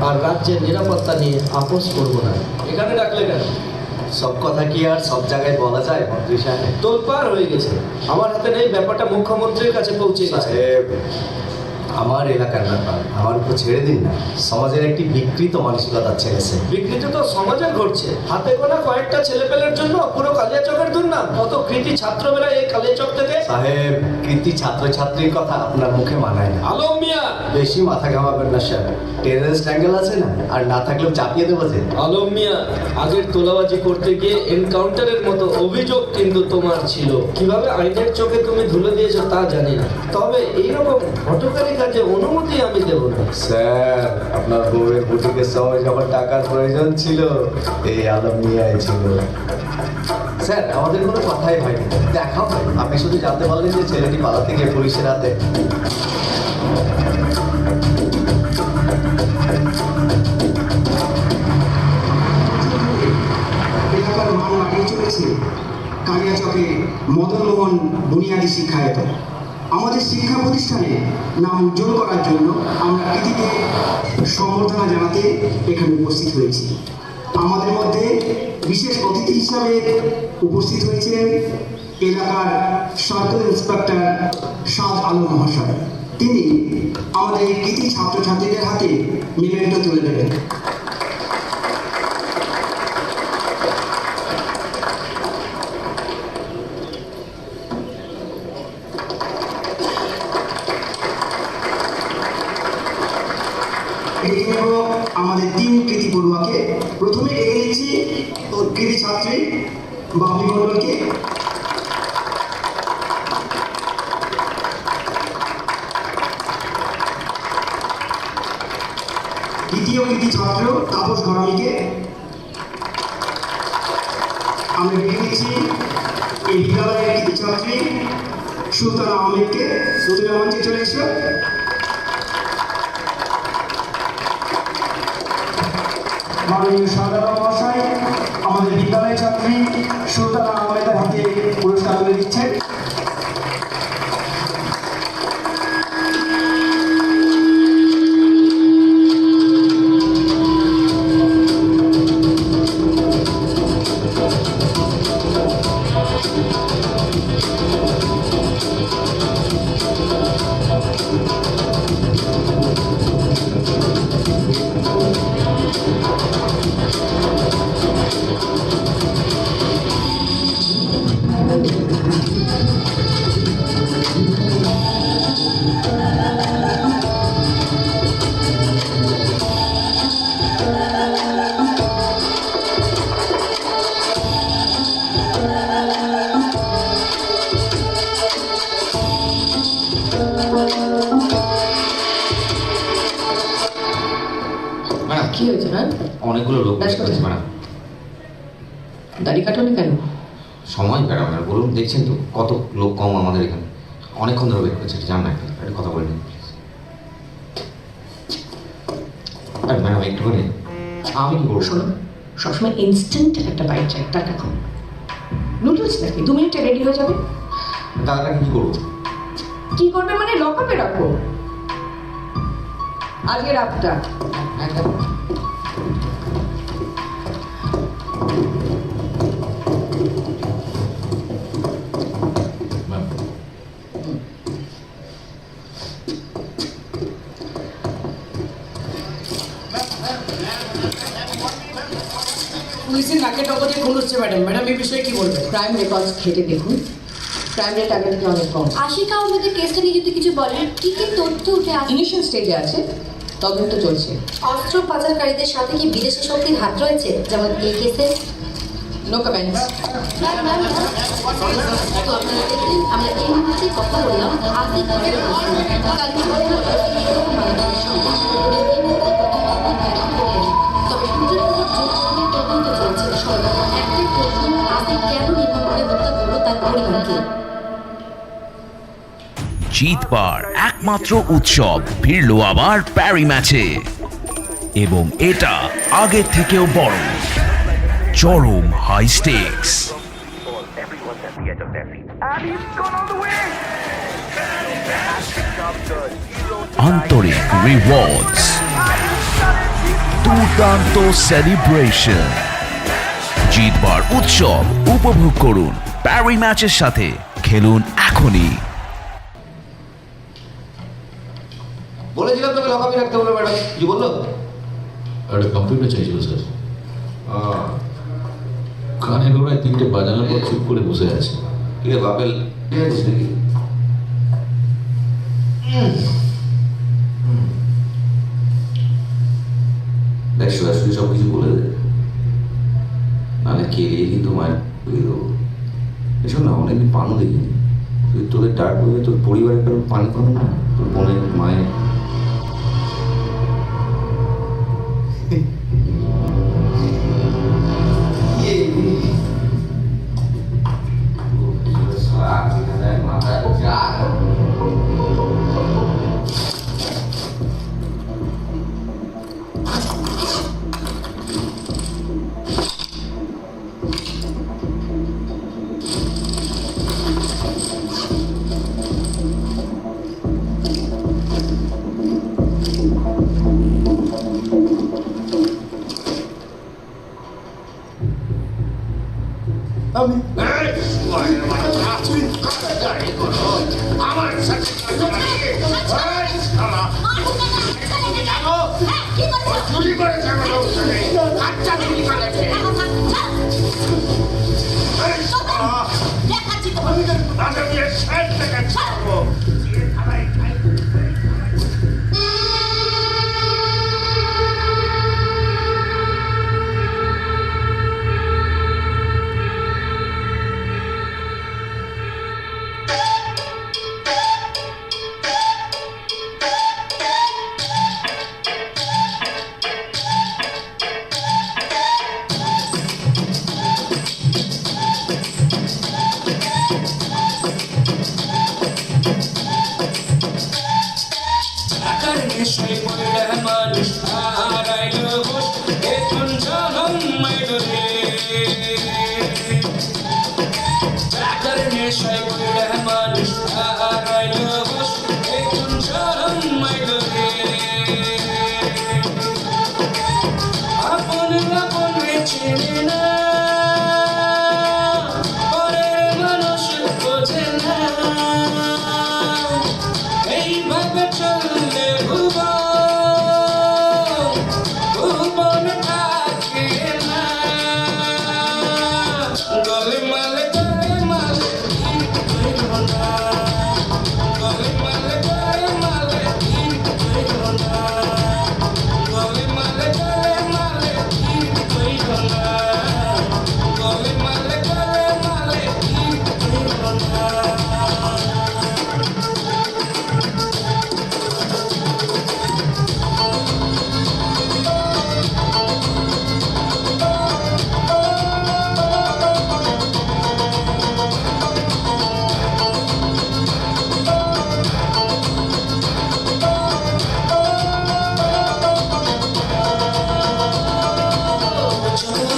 Speaker 15: আর রাজ্যের নিরাপত্তা নিয়ে আপোষ করব না। এখানে ডাকলে কেন? সব কথা কি আর সব জায়গায় বলা যায় মন্ত্রী সাহেব? তোলপাড় হয়ে গেছে, আমার হাতে নেই, ব্যাপারটা মুখ্যমন্ত্রীর কাছে পৌঁছে গেছে। আমার এলাকার ব্যাপার আমার উপর ছেড়ে দিন না। সমাজের একটি বিকৃত মানসিকতা ছেড়েছে। বিকৃতি তো সমাজে ঘটছে, হাতে গোনা কয়েকটা ছেলেপেলের জন্য পুরো কালিয়াচকের দুর্নাম। কত কৃতি ছাত্রবেলায় এই কালিয়াচক থেকে। সাহেব, কৃতি ছাত্রছাত্রীর কথা আপনার মুখে মানায় না। আলম মিয়া, বেশি মাথা ঘামাবেন না স্যার। টেররিস্ট অ্যাঙ্গেল আছে না, আর না থাকলেও চাপিয়ে দেবো যে। আলম মিয়া, আগের তোলাবাজি করতে গিয়ে এনকাউন্টারের মতো অভিযোগ কিন্তু তোমার ছিল। কিভাবে আইনের চোখে তুমি ধুলে দিয়েছো তা জানি না, তবে এইরকম হটকারী কাজে অনুমতি আমি দেব না। স্যার, আপনার বউয়ের বুটিকের সময় যখন টাকার প্রয়োজন ছিল, এই আলম মিয়াই ছিল। স্যার, আমাদের কোনো কথাই হয়নি, দেখাও হয়। আপনি শুধু জানতে পারলেন যে ছেলেটি পালাতে গিয়ে পুলিশের হাতে।
Speaker 16: এলাকার মান বাড়িয়ে চলেছে কালিয়াচকে মদনমোহন বুনিয়াদী শিক্ষায়তন। আমাদের শিক্ষা প্রতিষ্ঠানে নাম উজ্জ্বল করার জন্য আমরা কৃতিকে সম্বর্ধনা জানাতে এখানে উপস্থিত হয়েছি। আমাদের মধ্যে বিশেষ অতিথি হিসাবে উপস্থিত হয়েছেন এলাকার সার্কেল ইন্সপেক্টর সাদ আলম মহাশয়। তিনি আমাদের এই কৃতি ছাত্রছাত্রীদের হাতে মেমেন্টো তুলে দেবেন। ডেকে নেব আমাদের 3 কৃতি পড়ুয়াকে। প্রথমে ডেকে নিচ্ছি কৃতি ছাত্রী বাবলি মণ্ডলকে। দ্বিতীয় কৃতি ছাত্র তাপস ঘরামিকে। আমরা ডেকে নিচ্ছি এই বিদ্যালয়ের কৃতি ছাত্রী সুলতানা আহমেদকে। সুলতানা মঞ্চে চলে এসো। মাননীয় সারদা মহাশয়, আমাদের বিদ্যালয়ের ছাত্রী সুলতানা আহমেদের হাতে পুরস্কার তুলে দিচ্ছেন।
Speaker 11: কি হয়েছে না?
Speaker 7: অনেকগুলো লোক বসেছে ম্যাডাম।
Speaker 11: দাড়ি কাটুনি কেন?
Speaker 7: সময় ম্যাডাম, বলুন দেখছেন তো কত লোক কম আমাদের এখানে, অনেকক্ষণ ধরে ওয়েট করছে। জান না একটা কথা বলে নিন ম্যাডাম, একটুখানি। আমি কি করবো?
Speaker 11: শোনো, সবসময় ইনস্ট্যান্ট একটা বাইট চাই, টাকা কম। নুডলস নাকি 2 মিনিটে রেডি হয়ে যাবে।
Speaker 7: দাদাটাকে কি করবো?
Speaker 11: কি করবে মানে লকআপে রাখো আজকে রাতটা।
Speaker 14: পুলিশের নাকে টপকে খুন হচ্ছে ম্যাডাম। ম্যাডাম এই বিষয়ে কি বলবেন?
Speaker 11: ক্রাইম রেকর্ডস ঘেটে দেখুন, ক্রাইম রেট আগে থেকে অনেক কম।
Speaker 6: আশিকা আহমেদের কেসটা নিয়ে যদি কিছু বলেন, কি কি তথ্য উঠে আসে?
Speaker 11: ইনিশিয়াল স্টেজে আছে, তদন্ত চলছে।
Speaker 6: অস্ত্র পাচারকারীদের সাথে কি বিদেশি শক্তির হাত রয়েছে, যেমন এই কেসে?
Speaker 11: No comments.
Speaker 6: তো আপনারা দেখলেন, আমরা এই মুহূর্তে কথা বললাম আসিক আহমেদের তবে সূত্রের খবর তদন্ত চলছে। সরকার একটাই প্রশ্ন, আসিক কেন নির্মমভাবে হত্যা করলো তার পরিবারকে?
Speaker 1: জিতবার একমাত্র উৎসব ফিরলো আবার প্যারি ম্যাচে, এবং এটা আগের থেকেও বড়। চরম হাই স্টেকস, আন্তরিক রিওয়ার্ডস, দুর্দান্ত সেলিব্রেশন। জিতবার উৎসব উপভোগ করুন প্যারি ম্যাচের সাথে। খেলুন এখনই।
Speaker 7: বলেছিলাম তোকে লকআপে রাখতে বলে ম্যাডাম, কি বললো?
Speaker 13: একটা কম্পিউটার চাইছিল স্যার। কানে গোড়ায় 3টে বাজানোর পর চুপ করে বসে আছে।
Speaker 7: ঠিক আছে বাপেল, ঠিক আছে নাকি? দেখ সরাসরি সব কিছু বলে দে, নাহলে কেলিয়ে কিন্তু মায়ের ঢুকিয়ে দেবো। এসব না অনেকদিন পানও দেখিনি। তুই তোদের ডাক বলে তোর পরিবারের কারণ পানি পানো না, তোর বোনের মায়ের।
Speaker 8: আমি
Speaker 17: টাকার নেশায় পড়ে মানুষ হারাইল বস এখন চরম মাইগরে আপন আপন চেনে না পরের মানুষ বোঝে না এইভাবে চললে ভুবন থাকে না গলে মালে গলে মালে গলে মালে গলে মালে গলে মালে গলে মালে গলে মালে গলে মালে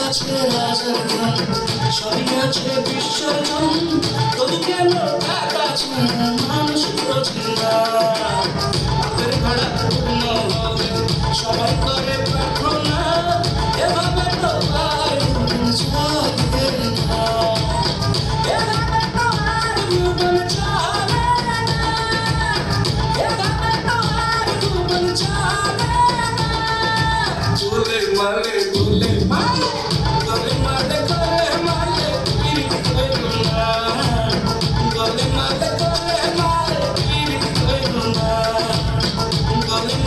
Speaker 17: আছে রাজার ঘর সবই আছে বিসর্জন তবু কেন টাকা ছাড়া মানুষ বোঝে না বাপের ভাড়া পূর্ণ হবে সবাই করে প্রার্থনা এভাবে তো আর চলবে না এভাবে তো আর জীবন চলে না এভাবে তো আর জীবন চলে না চলে মালে চলে মালে গলে মালে গলে মালে গলে মালে গলে মালে গলে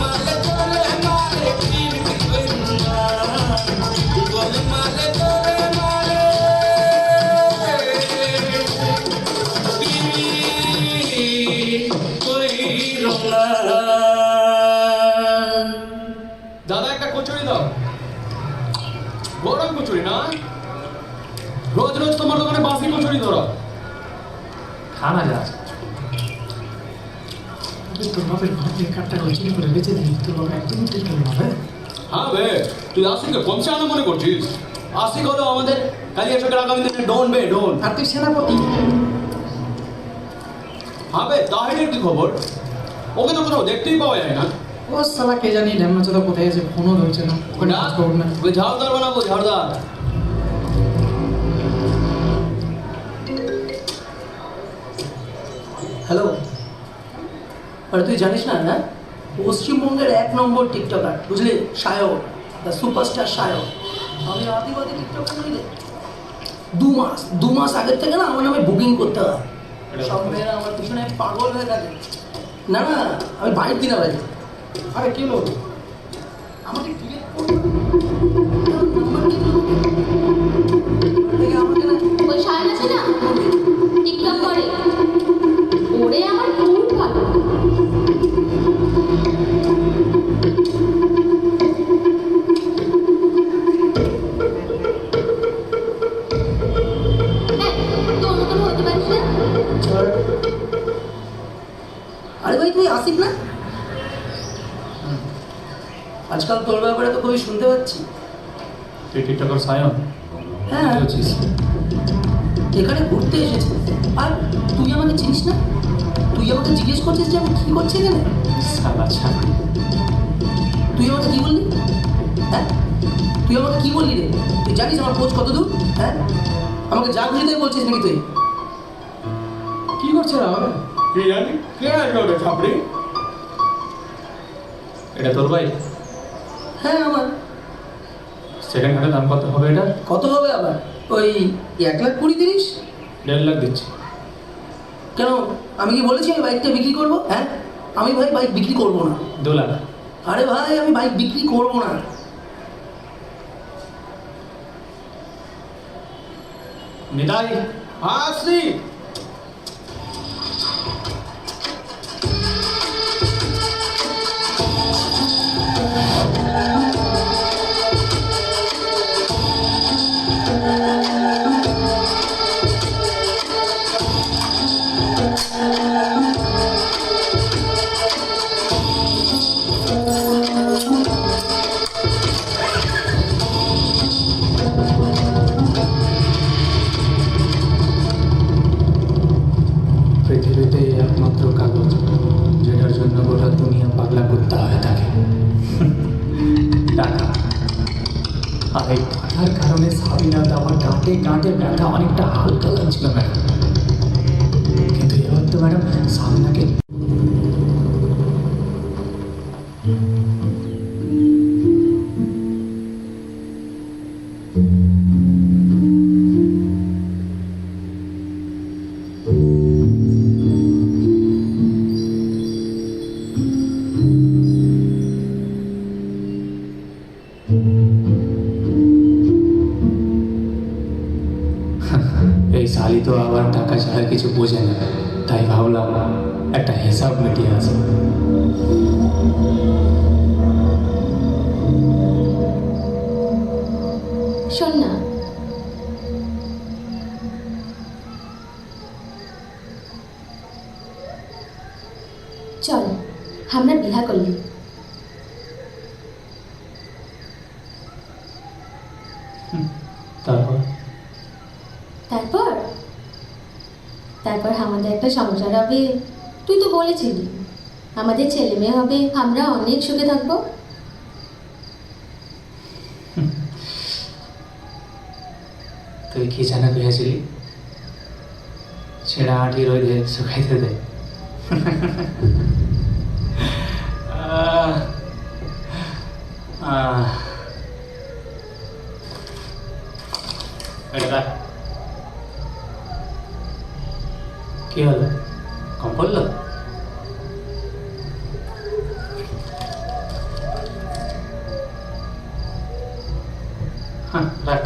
Speaker 17: মালে গলে মালে গলে মালে গলে মালে
Speaker 9: দাদা একটা কচুরি দাও, গরম কচুরি না, রোজ রোজ তোমার দোকানে বাসি কচুরি ধরো।
Speaker 5: খানা যা
Speaker 3: তোর বাপের ঘর থেকে কাঠটা করে চুরি করে বেঁচে দিই, তোর বাবা একদম ঠিক হবে।
Speaker 9: হ্যাঁ বে, তুই আশিককে কম সে আনা মনে করছিস? আশিক হলো আমাদের কালিয়াচকের আগামী দিনে ডন বে, ডন।
Speaker 3: আর তুই সেনাপতি।
Speaker 9: হ্যাঁ বে, তাহিরের কি খবর? ওকে তো কোথাও দেখতেই পাওয়া যায় না।
Speaker 3: ও সালা কে জানি ঢ্যামনা চোদা কোথায় আছে, ফোনও ধরছে না।
Speaker 9: ওই ঝাড়দার বানাবো, ঝাড়দার।
Speaker 15: হ্যালো, আরে তুই জানিস না না পশ্চিমবঙ্গের 1 নম্বর টিকটকার, বুঝলি? Sayak, the superstar Sayak. আমি আদিবাদী টিকটকার নই রে। 2 মাস আগের থেকে না আমার নামে বুকিং করতে হয়। সব মেয়েরা আমার পিছনে পাগল হয়ে থাকে। না না, আমি বাইর দিন আবার।
Speaker 3: আরে কি লোক
Speaker 15: আমাকে
Speaker 6: ওই সায়ন আছে না, টিকটক করে, ওরে আমার খুব ভালো। তোর মতন হতে পারিস না?
Speaker 15: আরে ভাই তুই আসিস না? আজকাল তোর ব্যাপারে তো খুবই শুনতে পাচ্ছি।
Speaker 5: তুই টিকটকার সায়ন?
Speaker 15: হ্যাঁ, এখানে ঘুরতে এসেছিস আর তুই আমাকে চিনিস না? তুই আমাকে জিজ্ঞেস করছিস যে আমি কি করছি এখানে?
Speaker 5: সালা ছাগল।
Speaker 15: তুই আমাকে কি বললি? হ্যাঁ, তুই আমাকে কি বললি রে? তুই জানিস আমার পৌঁছ কত দূর? হ্যাঁ, আমাকে যা খুশি তাই বলছিস নাকি তুই?
Speaker 3: কি করছে রে বাবা?
Speaker 9: কি জানি কে আসবে ওটা ছাপড়ি?
Speaker 5: এটা তোর ভাই?
Speaker 15: হ্যাঁ আমার।
Speaker 5: সেকেন্ড হ্যান্ডের দাম কত হবে এটা?
Speaker 15: কত হবে আবার? ওই 1,20,30,000।
Speaker 5: 1.5 লাখ দিচ্ছি।
Speaker 15: কেন, আমি কি বলেছি আমি বাইকটা বিক্রি করবো? হ্যাঁ, আমি ভাই বাইক বিক্রি করবো না।
Speaker 5: 2 লাখ।
Speaker 15: আরে ভাই আমি বাইক বিক্রি করবো না।
Speaker 5: নিতাই
Speaker 9: আসি।
Speaker 5: একমাত্র কাগজ যেটার জন্য গোটা দুনিয়া পাগলা করতে হয় তাকে, টাকা। আর এই টাকার কারণে সাবিনাতে আমার গাঁটে গাঁটে ব্যথা অনেকটা হালকা লাগছিল ম্যাডাম, কিন্তু এবার তো ম্যাডাম সাবিনাকে এই শালি তো আবার টাকা ছাড়া কিছু বোঝে না, তাই ভাবলাম একটা হিসাব মিটিয়ে আসে।
Speaker 6: শোন না, চল আমরা বিয়া করলি।
Speaker 5: তারপর
Speaker 6: তারপর তারপর আমাদের একটা সংসার হবে। তুই তো বলেছিলি আমাদের ছেলে মেয়ে হবে, আমরা অনেক সুখে থাকবো।
Speaker 5: তুই কি জানা পেয়েছিলি? ছেঁড়া আঁটি রোদে শুকাইতে দে। কি হলো, কম পড়লো? হ্যাঁ রাখ।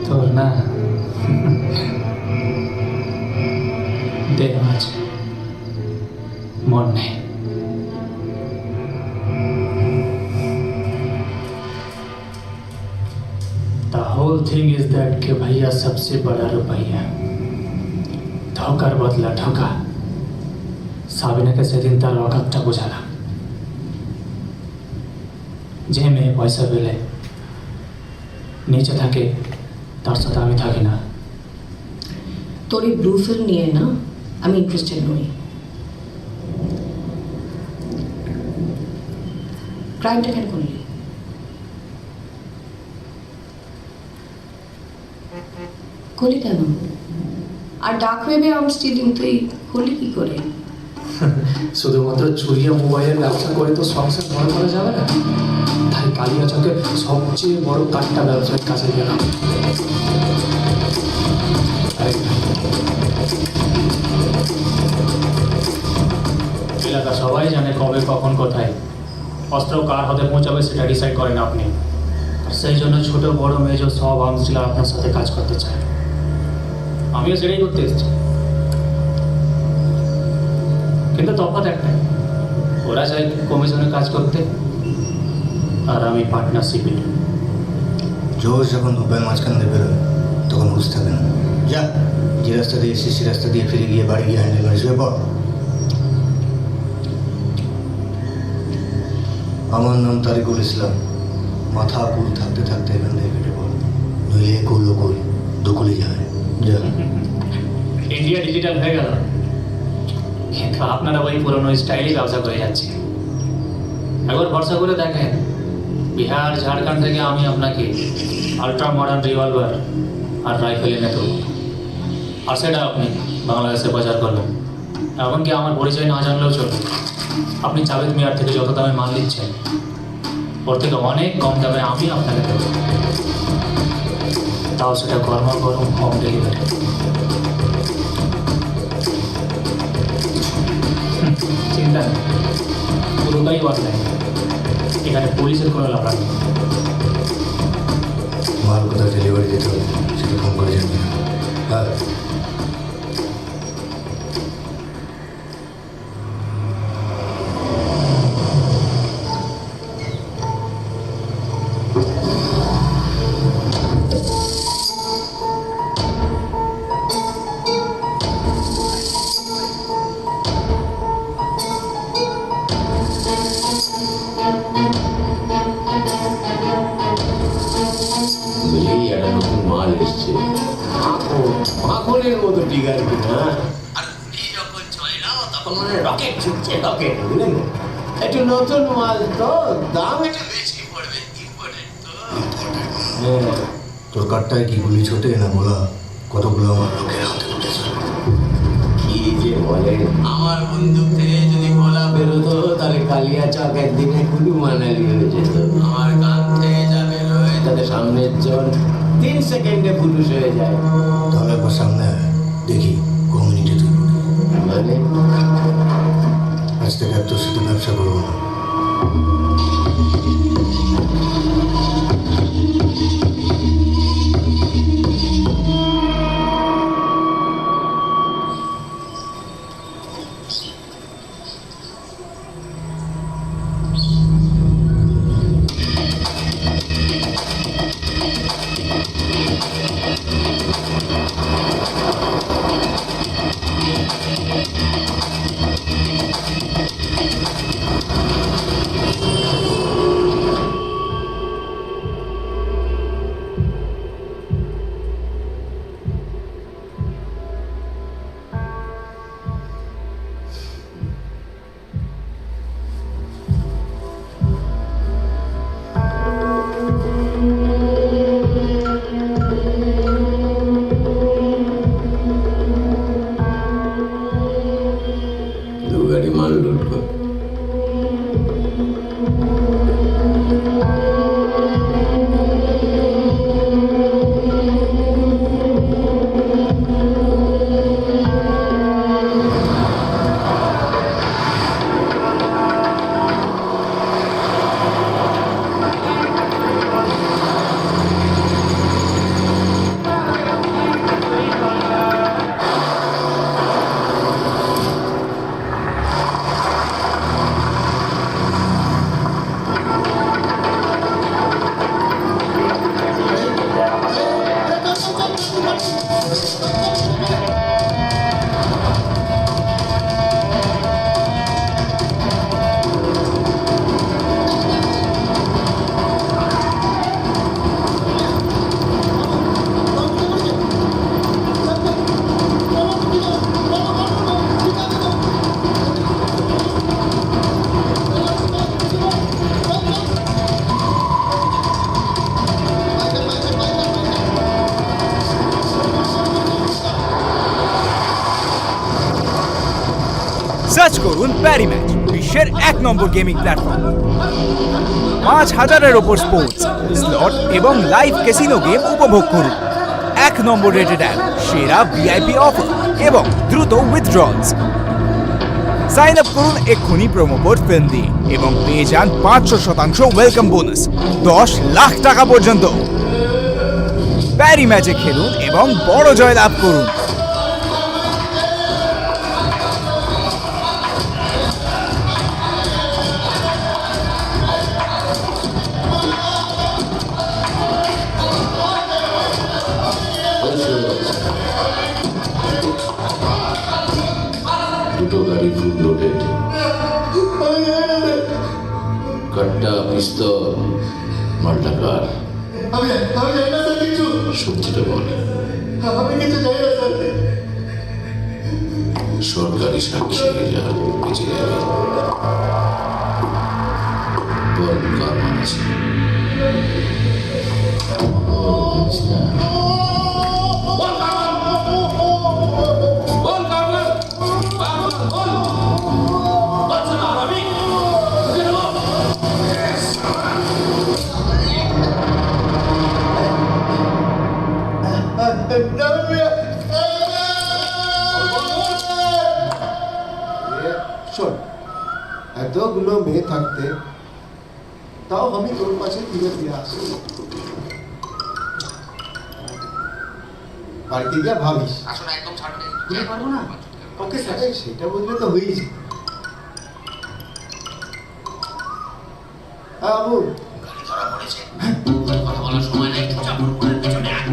Speaker 5: তোর না দেহ আছে, মন নেই। The whole thing is that कि भैया सबसे बड़ा रुपया धोकार बदला ঠকা। সাবিনাকে সেদিন তার অকাতটা বোঝালাম, যে মেয়ে পয়সা পেলে নিচে থাকে তার সাথে আমি থাকি না।
Speaker 11: তোর এই ব্লু ফিল্ম নিয়ে না আমি ইন্টারেস্টেড নই। ক্রাইমটা কেন করলি? করলি কেন? আর ডাক ওয়েবে আর্ম স্টিলিং তুই করলি কি করে?
Speaker 5: শুধুমাত্র চুরি ও মোবাইলের ব্যবসা করে তো সংসার বড় করা যাবে না, তাই কালিয়াচকে সবচেয়ে বড় কাঠটা ব্যবসার কাছে গেলাম। এলাকা সবাই জানে কবে কখন কোথায় অস্ত্র কার হাতে পৌঁছাবে সেটা ডিসাইড করেন আপনি। আর সেই জন্য ছোট বড় মেজর সব আর্মস ডিলার আপনার সাথে কাজ করতে চায়। আমিও সেটাই করতে এসেছি, কিন্তু তফাৎ একটাই, ওরা চাই কমিশনে কাজ করতে আর আমি পার্টনারশিপে।
Speaker 2: জোশ যখন উপায় মাঝখান দিয়ে বেরোয় তখন হুঁশ থাকে না। যা, যে রাস্তা দিয়ে এসে সে রাস্তা দিয়ে ফিরে গিয়ে বাড়ি গিয়ে হ্যান্ডেল করে শুয়ে পড়। আমার নাম তারিকুল ইসলাম। মাথা কুল থাকতে থাকতে এখান থেকে কেটে পড়, নইলে কুল ও কুল দুকুলি যায়। যা।
Speaker 5: ইন্ডিয়া ডিজিটাল হয়ে গেল, কিন্তু আপনারা ওই পুরনো স্টাইলই ব্যবসা করে যাচ্ছে। একবার ভরসা করে দেখেন, বিহার ঝাড়খণ্ড থেকে আমি আপনাকে আলট্রা মডার্ন রিভলভার আর রাইফেল এনে দেবো, আর সেটা আপনি বাংলাদেশে প্রচার করবেন। এমনকি আমার পরিচয় না জানলেও চলবে। আপনি জাভেদ মিয়ার থেকে যত দামে মাল নিচ্ছেন ওর থেকে অনেক কম দামে আমি আপনাকে দেবো, তাও সেটা গরম গরম হোম ডেলিভারি। চিন্তা নেই, পুরোটাই অনলাইন, এখানে পুলিশের কোনো লাভ নেই।
Speaker 2: মাল কোথায় ডেলিভারি দিতে হবে সেটা ফোন করে জানবে। হ্যাঁ,
Speaker 10: হচ্ছে মাখনের মতো টিগার কিনা। আর গুলি যখন চলে না তখন মনে রকেট ছুটছে, রকেট, বুঝলেন? একটু নতুন মাল তো, দাম একটু বেশি পড়বে, ইম্পর্টেন্ট তো।
Speaker 2: তোর কাঠটায় কি গুলি ছোটে না বলা? কতগুলো আমার লোকের হাতে উঠেছে।
Speaker 10: কি যে বলে, আমার বন্দুক থেকে যদি গলা বেরোতো তাহলে কালিয়াচক একদিনে কুলু মানালি হয়ে যেত। আমার কান থেকে যা বেরোয় তাতে সামনের জন 3 সেকেন্ডে পুরুষ হয়ে যায়।
Speaker 2: তাহলে একবার সামনে আয়, দেখি ক মিনিটে তুই
Speaker 10: মানে
Speaker 2: আজ থেকে আর তোর সাথে ব্যবসা করবো না।
Speaker 10: গাড়ি মাল লোড কর।
Speaker 12: সার্চ করুন প্যারি ম্যাচ, বিশ্বের 1 নম্বর গেমিং প্ল্যাটফর্ম। 5000-এর ওপর স্পোর্টস, স্লট এবং লাইভ ক্যাসিনো গেম উপভোগ করুন। 1 নম্বর রেটেড অ্যাপ, সেরা ভিআইপি অফার এবং দ্রুত উইথড্রলস। সাইন আপ করুন এক্ষুনি প্রোমো কোড ফিল্ম দিয়ে এবং পেয়ে যান 500% ওয়েলকাম বোনাস, 10 লাখ টাকা পর্যন্ত। প্যারি ম্যাচে খেলুন এবং বড় জয় লাভ করুন।
Speaker 10: দুটো গাড়ি ফুল লোডেড, কাট্টা, পিস্তল, মালটা কার? সত্যিটা বল। সরকারি সাক্ষী যা বেঁচে যাবে। বল কার মানছে?
Speaker 18: শোন, এতগুলো মেয়ে থাকতে তাও আমি তোর পাশে ফিরে ফিরে আসি। বাড়িতে গিয়ে ভাবিস।
Speaker 8: আসলে একদম ছাড়বে
Speaker 18: বুঝতে পারবো না, ওকে সেটা বুঝলে তো হয়েই যায়। হ্যাঁ বাবু,
Speaker 8: গাড়ি ধরা পড়েছে, কথা বলার সময় নেই, চাপুর পিছনে আয়।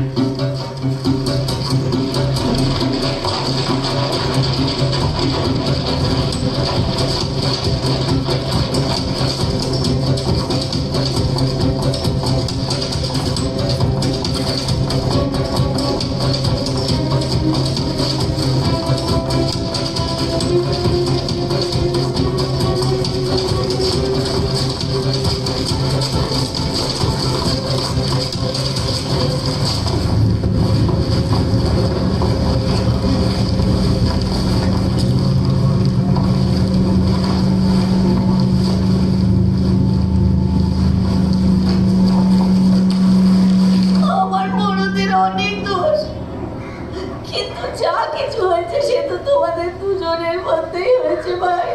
Speaker 14: যা কিছু হয়েছে সে তো তোমাদের দুজনের মধ্যেই হয়েছে ভাই,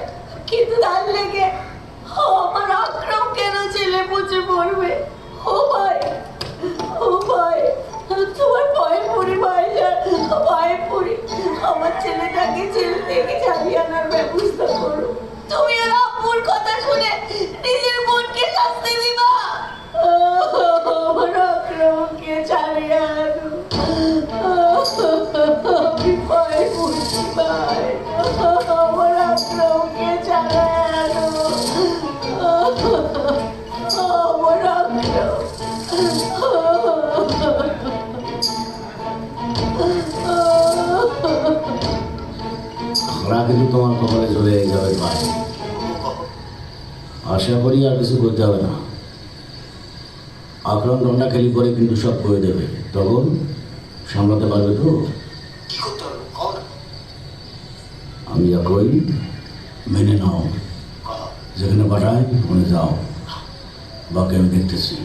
Speaker 14: কিন্তু তার লেগে আমার আক্রম কেন ছেলে বুঝে পড়বে? ও ভাই, ও ভাই, তোমার ভয়ে পড়ি ভাই, ভয়ে পড়ি। আমার ছেলেটাকে জেল থেকে ছাড়িয়ে আনার ব্যবস্থা করো। তুমি আর আব্বুর কথা শুনে নিজের বোনকে শাস্তি দিবা। আমার আক্রমকে ছাড়িয়ে আনো, আমি ভয়ে পড়ছি ভাই, আমার আক্রমকে ছাড়িয়ে আনো, আমার আক্রম।
Speaker 10: খরা কিন্তু তোমার কপালে চলে যাবে ভাই, আশা করি আর কিছু করতে হবে না। আক্রমণ ডন্ডা খেলি করে কিন্তু সব করে দেবে, তখন সামলাতে পারবে তো? আমি যা কই মেনে নাও, যেখানে পাঠায় ওখানে যাও, বাকি আমি দেখতেছি।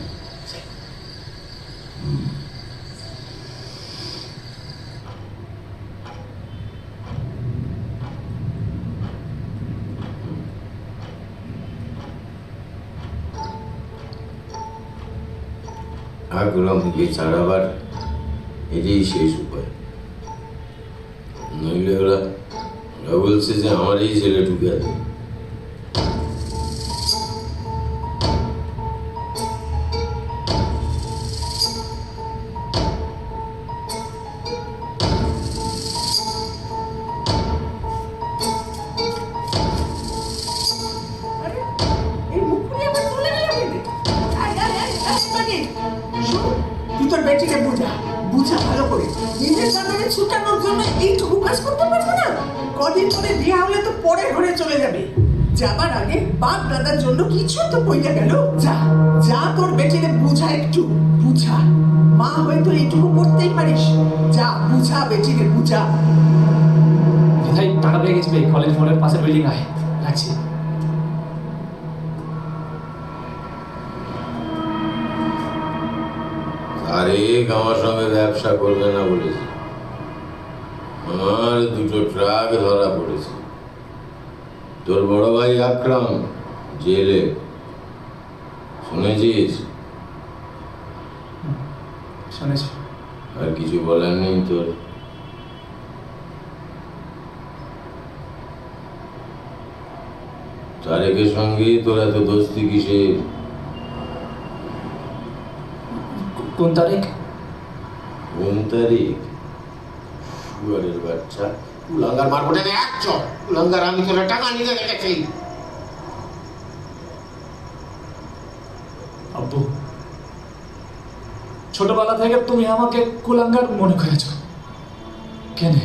Speaker 10: আগ্রহকে ছাড়াবার এটাই শেষ উপায়, নইলে ওরা বলছে যে আমার এই ছেলে ঢুকে আছে।
Speaker 14: তুই তোর বেটিকে বুঝা, বুঝা ভালো করে। নিজের সামনে ছুটানোর জন্য এইটুকু কাজ করতে পারবো না? কদিন পরে বিয়ে হলে তো পরে ঘরে চলে যাবে, যাবার আগে বাপ দাদার জন্য কিছু তো কইয়া গেল। যা যা তোর বেটিকে বুঝা, একটু বুঝা। মা হয়ে তো এইটুকু করতেই পারিস, যা বুঝা বেটিকে বুঝা।
Speaker 5: ভাই টাকা পেয়ে গেছি ভাই, কলেজ মোড়ের পাশের বিল্ডিং আয়, রাখছি।
Speaker 10: আরে আমার সঙ্গে ব্যবসা করবে না বলেছি, আমার দুটো ট্রাক ধরা পড়েছে। তোর বড় ভাই আকরাম জেলে, শুনেছিস?
Speaker 5: শুনেছি।
Speaker 10: আর কিছু বলার নেই তোর? তারেকের সঙ্গে তোর এত দোস্তি কিসে?
Speaker 5: কোন তারিখ?
Speaker 10: কোন তারিখ? শুয়ারের বাচ্চা,
Speaker 8: কুলাঙ্গার মারবো না এক চর। কুলাঙ্গার আমি তোরা টাকা নিতে গেছি।
Speaker 5: আব্বু, ছোটবেলা থেকে তুমি আমাকে কুলাঙ্গার মনে করেছ কেন?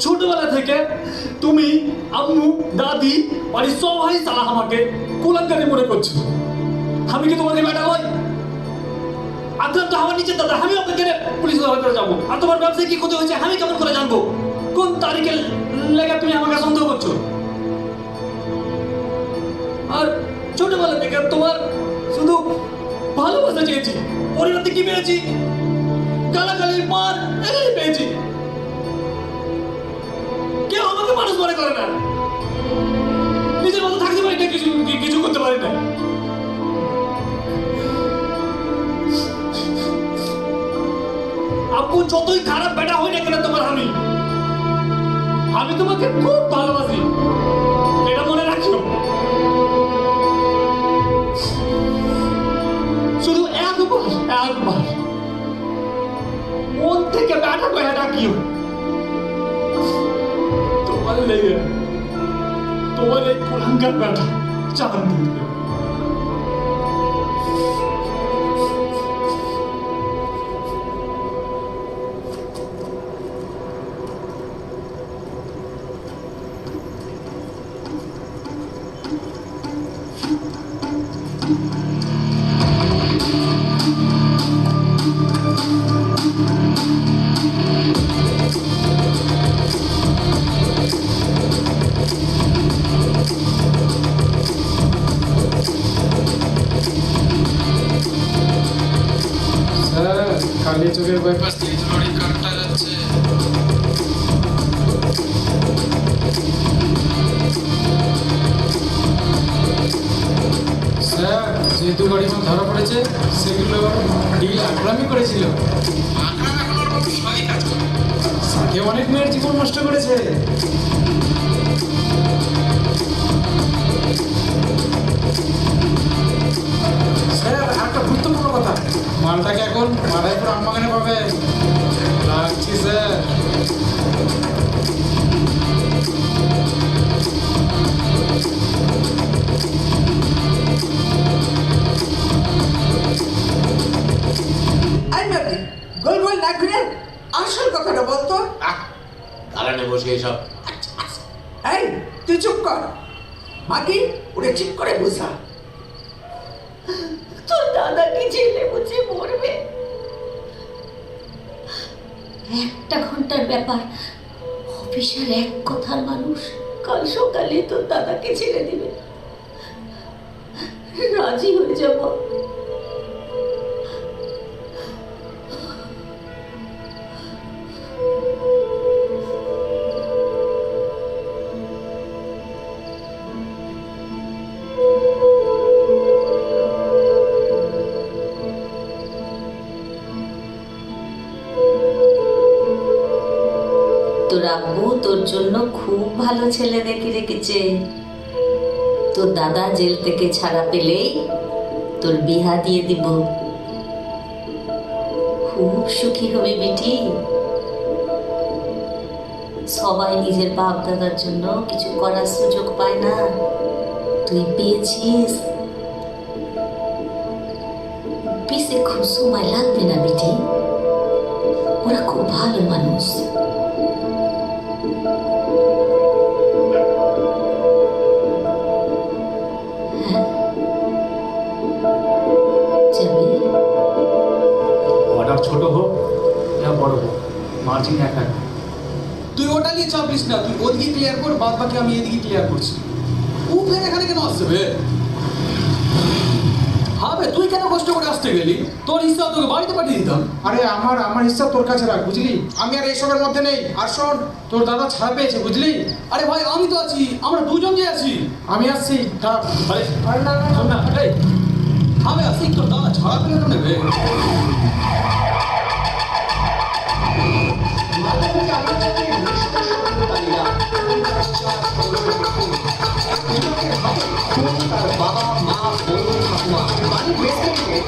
Speaker 5: ছোটবেলা থেকে তুমি, আম্মু, দাদি, বাড়ির সবাই তারা আমাকে কুলাঙ্গারে মনে করছো। আমি কি তোমাকে বেটা হই? আকরাম তো আমার নিচের দাদা, আমি ওকে কেন পুলিশ ধরে যাবো? আর তোমার ব্যবসায় কি ক্ষতি হয়েছে আমি কেমন করে জানবো? কোন তারিখে লেগে তুমি আমাকে সন্দেহ করছো? আর ছোটবেলা থেকে তোমার শুধু ভালোবাসা চেয়েছি, পরিবর্তে কি পেয়েছি? গালাগালির মার এটাই পেয়েছি। কেউ আমাকে মানুষ মনে করে না, নিজের মতো থাকতে পারি না, কিছু করতে পারি না। আব্বু, যতই খারাপ বেটা হই না কেন তোমার, আমি তোমাকে খুব ভালোবাসি, এটা মনে রাখিও। শুধু একবার মন থেকে বেটা কয়ে ডাকিও। তোমার লেগে, তোমার এই কুলাঙ্গার বেটা চান দিতে।
Speaker 3: চোখের বাইপাস দিয়ে লরি কাটটা যাচ্ছে। স্যার, যেহেতু গাড়ি মাল ধরা পড়েছে সেগুলো ডিল আকরামি করেছিল। সাথে অনেক মেয়ের জীবন নষ্ট করেছে। স্যার, একটা গুরুত্বপূর্ণ কথা, মালটাকে এখন মাদাইপুর আমবাগানে পাবে লাগছি স্যার।
Speaker 14: গোল গোল না ঘুরে আসল কথাটা বলতো।
Speaker 10: দালানে বসে এসব
Speaker 14: এই তুই চুপ কর, মাকি ওরে ঠিক করে বুঝা।
Speaker 11: তোর দাদাকে জেলে বুঝে মরবে। 1 ঘন্টার ব্যাপার, অফিসের এক কথার মানুষ কাল সকালে তোর দাদাকে ছেড়ে দিবে। রাজি হয়ে যাব। তোর আব্বু তোর জন্য খুব ভালো ছেলে দেখে রেখেছে। তোর দাদা জেল থেকে ছাড়া পেলেই তোর বিহা দিয়ে দিব। খুব সুখী হবি বেটি। সবাই নিজের বাপ দাদার জন্য কিছু করার সুযোগ পায় না, তুই পেয়েছিস। পিছে খুব সময় লাগবে না বেটি, ওরা খুব ভালো মানুষ।
Speaker 5: অর্ডার ছোট হোক না বড় হোক, মার্জিন একা।
Speaker 9: তুই ওটা নিয়ে চাপিস না, তুই ওদিকে ক্লিয়ার কর, বাদ বাকি আমি এদিকে ক্লিয়ার করছি। ও ফের এখানে কেন আসছে বে? হবে তুই কেন কষ্ট করে আসতে গেলি? তোর হিসাব তোকে বাড়িতে পাঠিয়ে দিতাম।
Speaker 3: আরে আমার হিসাব তোর কাছে রাখ, বুঝলি? আমি আর এইসবের মধ্যে নেই। আর শোন, তোর দাদা ছাড়া পেয়েছে, বুঝলি?
Speaker 9: আরে ভাই আমি তো আছি, আমরা দুজন যে আছি।
Speaker 3: আমি আসছি, থাক।
Speaker 9: আরে না না না, এই আমি আসছি, তোর দাদা ছাড়া পেলে তো নেবে।
Speaker 15: বাবা মা বোন ঠাকুমা বাড়ির বেসমেন্টে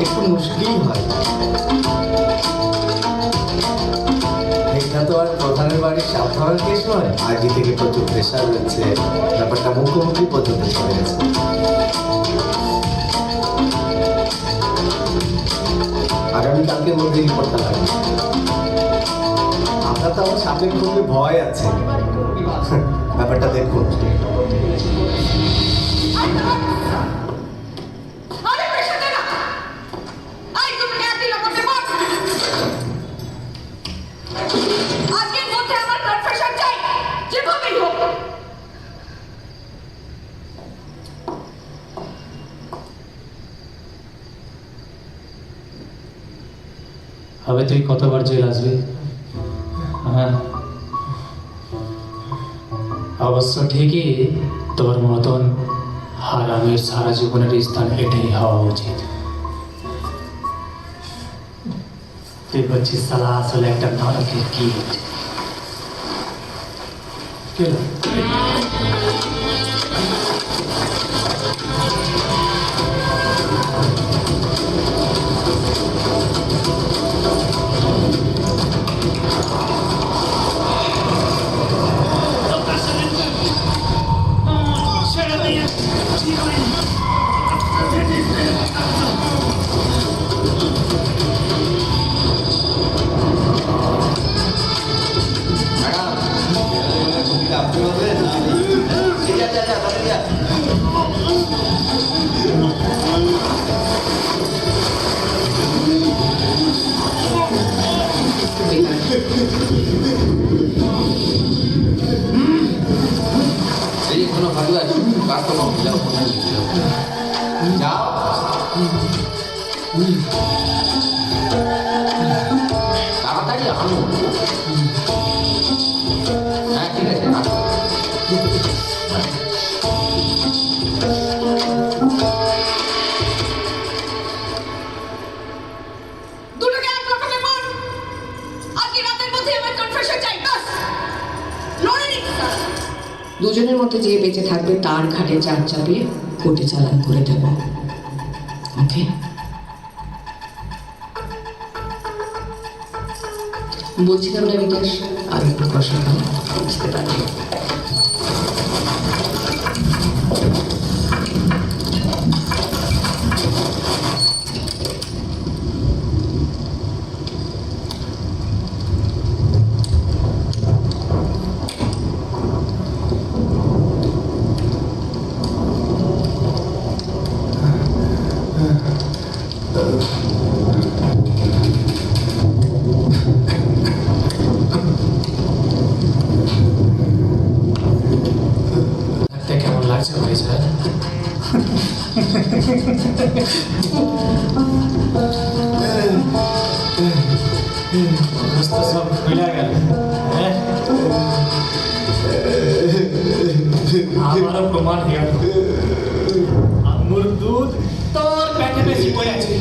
Speaker 15: একটু মুশকিল হয়। এটা তো আর প্রধানের বাড়ির সাধারণ কেস নয়, আগে থেকে প্রচুর প্রেশার রয়েছে, ব্যাপারটা মুখোমুখি পর্যন্ত চলে গেছে। আগামীকালকের মধ্যে রিপোর্টটা লাগবে। আপনার তো আমার সাপের খুবই ভয় আছে, ব্যাপারটা দেখুন।
Speaker 5: হবে তুই কতবার জেল আসবি? হ্যাঁ, অবশ্য ঠিকই, তোর মতন হারামের সারা জীবনের স্থান এটাই হওয়া উচিত। তুই বলছিস সালা আসলে একটা নরকের কীট।
Speaker 7: যাও তাড়াতাড়ি আনো। হ্যাঁ ঠিক আছে আসো।
Speaker 11: দুটোকে এক লক্ষে মার। আজকে রাতের মধ্যে আমার কনফেশন চাই, বাস। লড়ে নিতে চাস। দুজনের মধ্যে যে বেঁচে থাকবে তার ঘাটে চার চাপিয়ে কোর্টে চালান করে দেব। ওকে? বলছিলাম না বিকাশ, আমি খুব কষ্ট পাই, বুঝতে পারি।
Speaker 5: কেমন লাগছে ভাই স্যার? সব খুলে গেল। আমারও প্রমাণ হয়ে গেল আম্মুর দুধ তোর পেটে বেশি বয়ে আছে,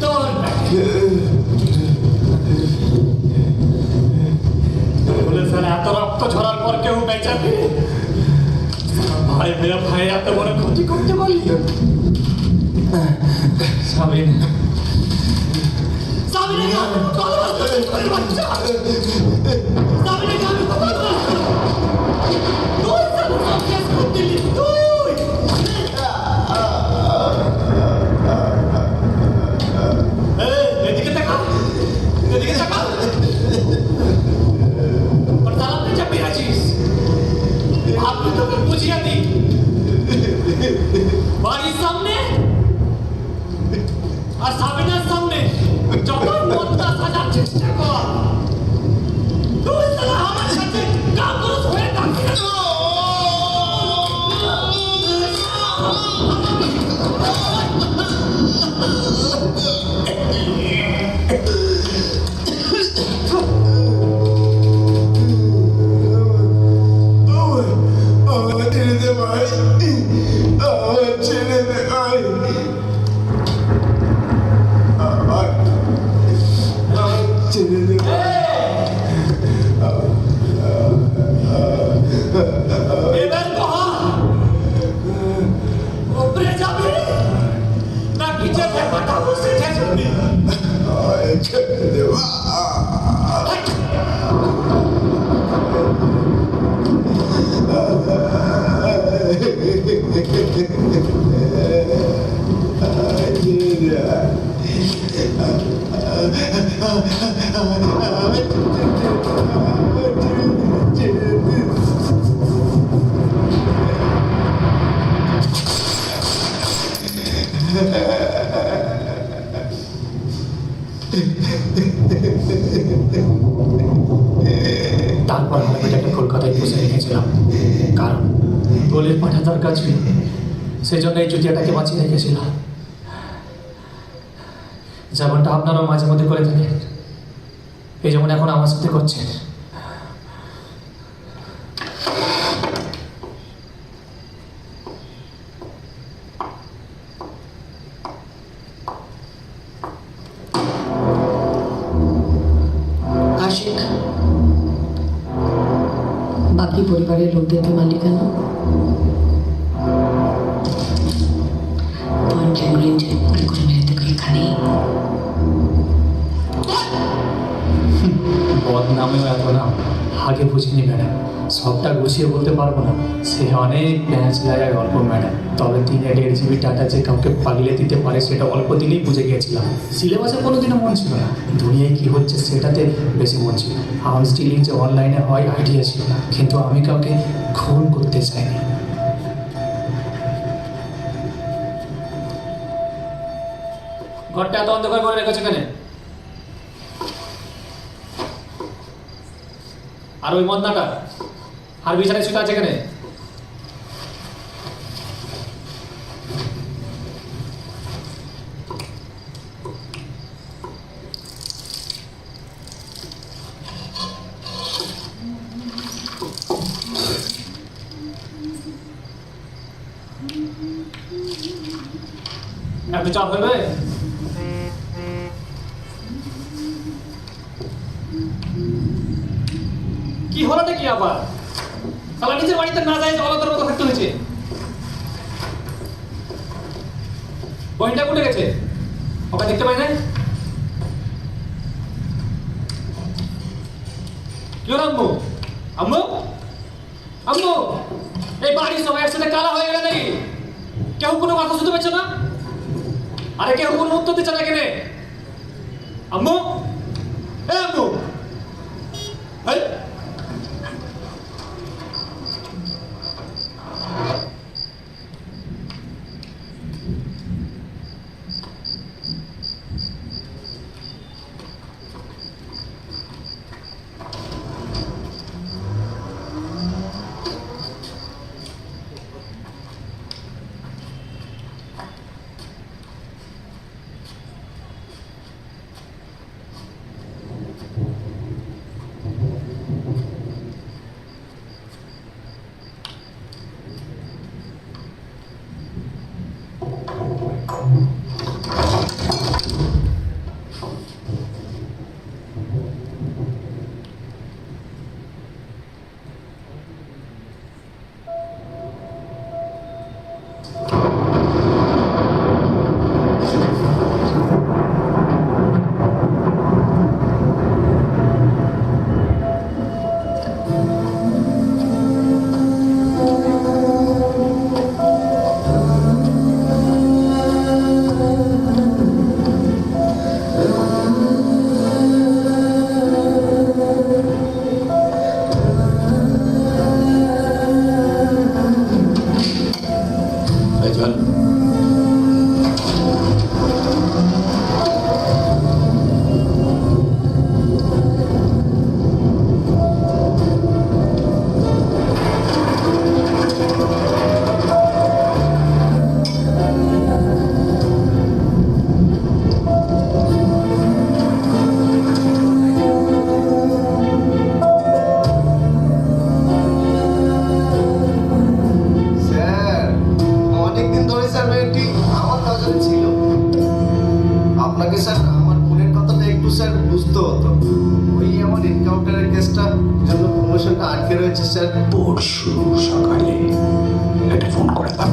Speaker 5: তোর পেটে। বলে স্যার এত রক্ত ঝরার পর কেউ বেঁচাবে? ভাই মেরা ভাই এত বড় ক্ষতি করতে পারলি? সাবিন সাবিনকে আমি ভালোবাসতে পারি বাচ্চা। সাবিনকে আমি ভালোবাসতে তুই সব কেস করতে দিলি তুই। এদিকে তাকা, এদিকে তাকা। और साला पे जब मेरा चीज आपने तो मैं पूछिया थी बारिश सामने और साबिना सामने যখন মতটা সাজার চেষ্টা কর তুই সালা আমার সাথে কাম করছ হয়ে থাকি না। এবার কহা উপরে যাবি না কিচেনে পাঠাবো সেটা শুনবি। ছেড়ে দেবা তারপর আমি এটাকে কলকাতায় পুষে রেখেছিলাম, কারণ দলের পাঠা দরকার ছিল, সেজন্য এই জুতিয়াটাকে বাঁচিয়ে রেখেছিলাম। যেমনটা আপনারাও মাঝে মধ্যে করে থাকেন, এই যেমন এখন আমার সাথে করছেন।
Speaker 11: আশিক, বাকি পরিবারের লোকদেরকে মারলি কেন?
Speaker 5: বদনামেও এত নাম আগে বুঝিনি ম্যাডাম, সবটা গুছিয়ে বলতে পারবো না। সে অনেক প্যাঁচ লাগায় গল্প ম্যাডাম, তবে 3.5 GB ডাটা যে কাউকে পাগলে দিতে পারে সেটা অল্প দিনেই বুঝে গিয়েছিলাম। সিলেবাসে কোনোদিনও মন ছিল না, দুনিয়ায় কী হচ্ছে সেটাতে বেশি মন ছিল। আর্মস ডিলিং যে অনলাইনে হয় আইডিয়া ছিল না, কিন্তু আমি কাউকে খুন করতে চাইনি। ঘরটা এত অন্ধকার করে রেখেছে কেন? আর ওই মদনাটা আর বিছানায় শুতে আছে কেন? এত চাপ হবে? কি হলোটা কি আবার? সালা নিজের বাড়িতে না যায় অলতর মতো থাকতে হয়েছে। বইটা কোটে গেছে? ওকে দেখতে পাই না? কি হলো আম্মু? আম্মু? আম্মু? এই বাড়ির সবাই একসাথে কালা হয়ে গেলে নাকি? কেউ কোনো কথা শুনতে পাচ্ছে না? আরে কেউ কোনো উত্তর দিচ্ছে না কেন? আম্মু? এ আম্মু? এই
Speaker 8: পরশু সকালে একটা ফোন করে দাও।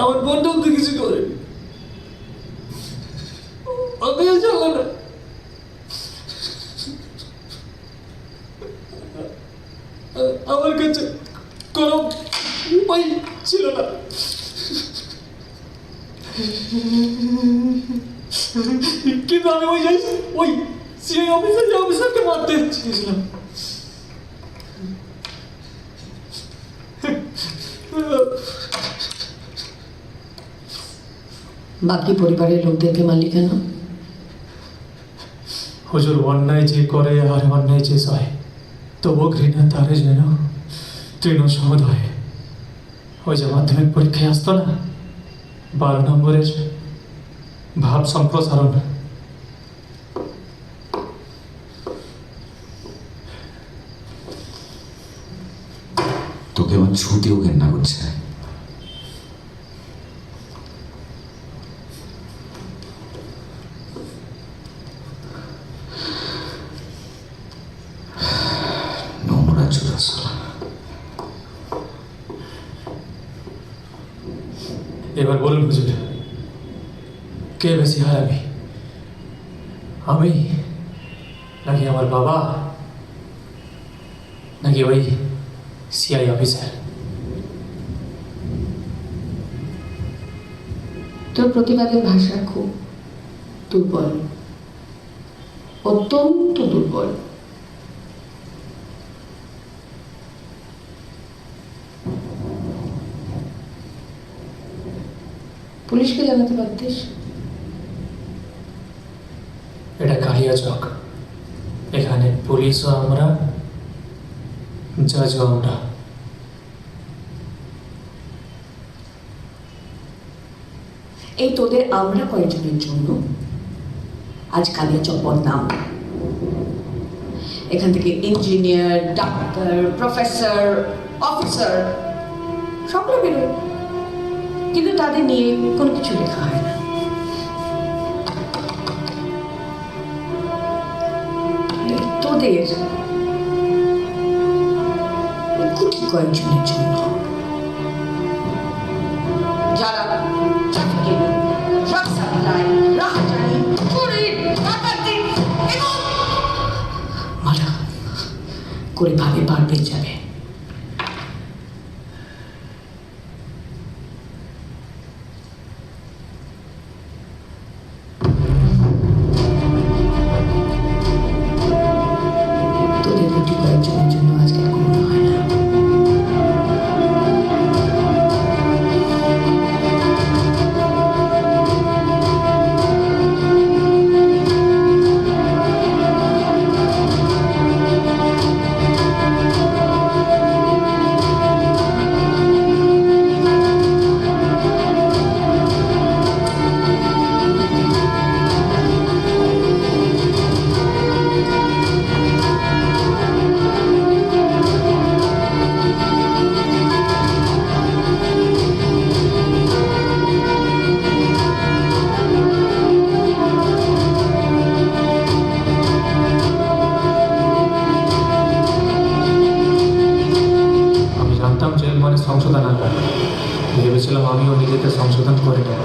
Speaker 5: আমার বোনটাও তো কিছু করেনি, ওকেও চলে না। আমার কাছে কোনো উপায় ছিল না। কিন্তু আমি ওই সিআই অফিসারকে মারতে চেয়েছিলাম।
Speaker 11: বাকি পরিবারের লোকদেরকে মারলি কেন?
Speaker 5: হুজুর, অন্যায় যে করে আর অন্যায় যে সয়, তবু ঘৃণা তারে যেন তৃণ সহদ হয়। ওই যে মাধ্যমিক পরীক্ষায় আসতো না 12 নম্বরের ভাব সম্প্রসারণ,
Speaker 19: তোকে আমার ছুটিও ঘেন্না করছে। নোংরা চোরাশালা।
Speaker 5: এবার বলুন হুজুর, কে বেশি হারামি, আমি নাকি আমার বাবা, নাকি ওই সিআই অফিসার?
Speaker 11: তোর প্রতিবাদের ভাষা খুব দুর্বল, অত্যন্ত দুর্বল। পুলিশকে জানাতে পারতিস।
Speaker 5: এটা কালিয়াচক, এখানে পুলিশও আমরা, জাজও আমরা।
Speaker 11: এই তোদের আমরা কয়েকজনের জন্য আজ কালিয়াচক বদনাম। এখান থেকে ইঞ্জিনিয়ার, ডাক্তার, প্রফেসর, অফিসার সবগুলো বেরোয়, কিন্তু তাদের নিয়ে কোনো কিছু লেখা হয় না। তোদের গুটি কয়েকজনের জন্য যারা ট্রাফিকিং, ড্রাগ সাপ্লাই, রাহাজানি, চুরি, ডাকাতি এবং মারা করে ভাবে পার পেয়ে যাবে। তোদের গুটি কয়েকজনের জন্য আজকে করোনা হয় না।
Speaker 5: সংশোধন আনবেন, ভেবেছিলাম আমিও নিজেকে সংশোধন করে নেব,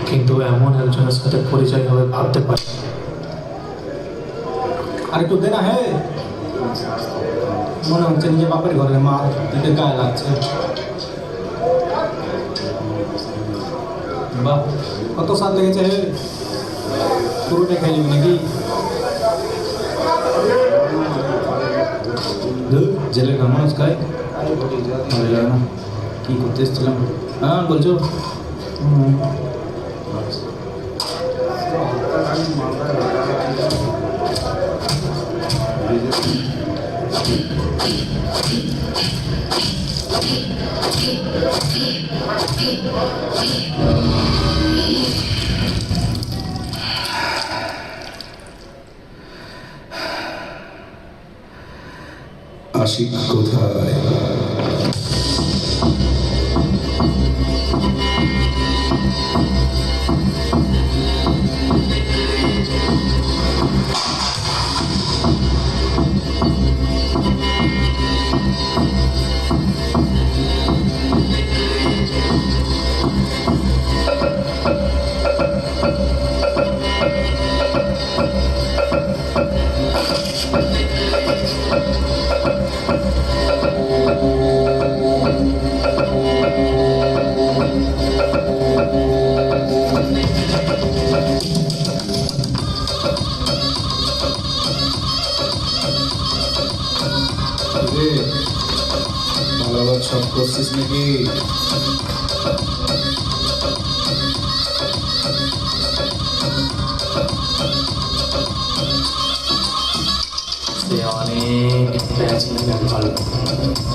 Speaker 5: কিন্তু এমন একজনের সাথে পরিচয় হবে ভাবতে পারি।
Speaker 3: আর একটু দে না, হে মনে হচ্ছে নিজে বাপের ঘরে মা দিতে গায়ে লাগছে। বাহ, কত স্বাদ লেগেছে, হে পুরোটা খেয়ে নিবি নাকি? জেলের ঘর মানুষ খায় না, কি করতে এসেছিলাম? হ্যাঁ বলছো,
Speaker 18: আশিক কোথায়?
Speaker 19: নাকি?
Speaker 4: সে অনেক প্যাচ ভালো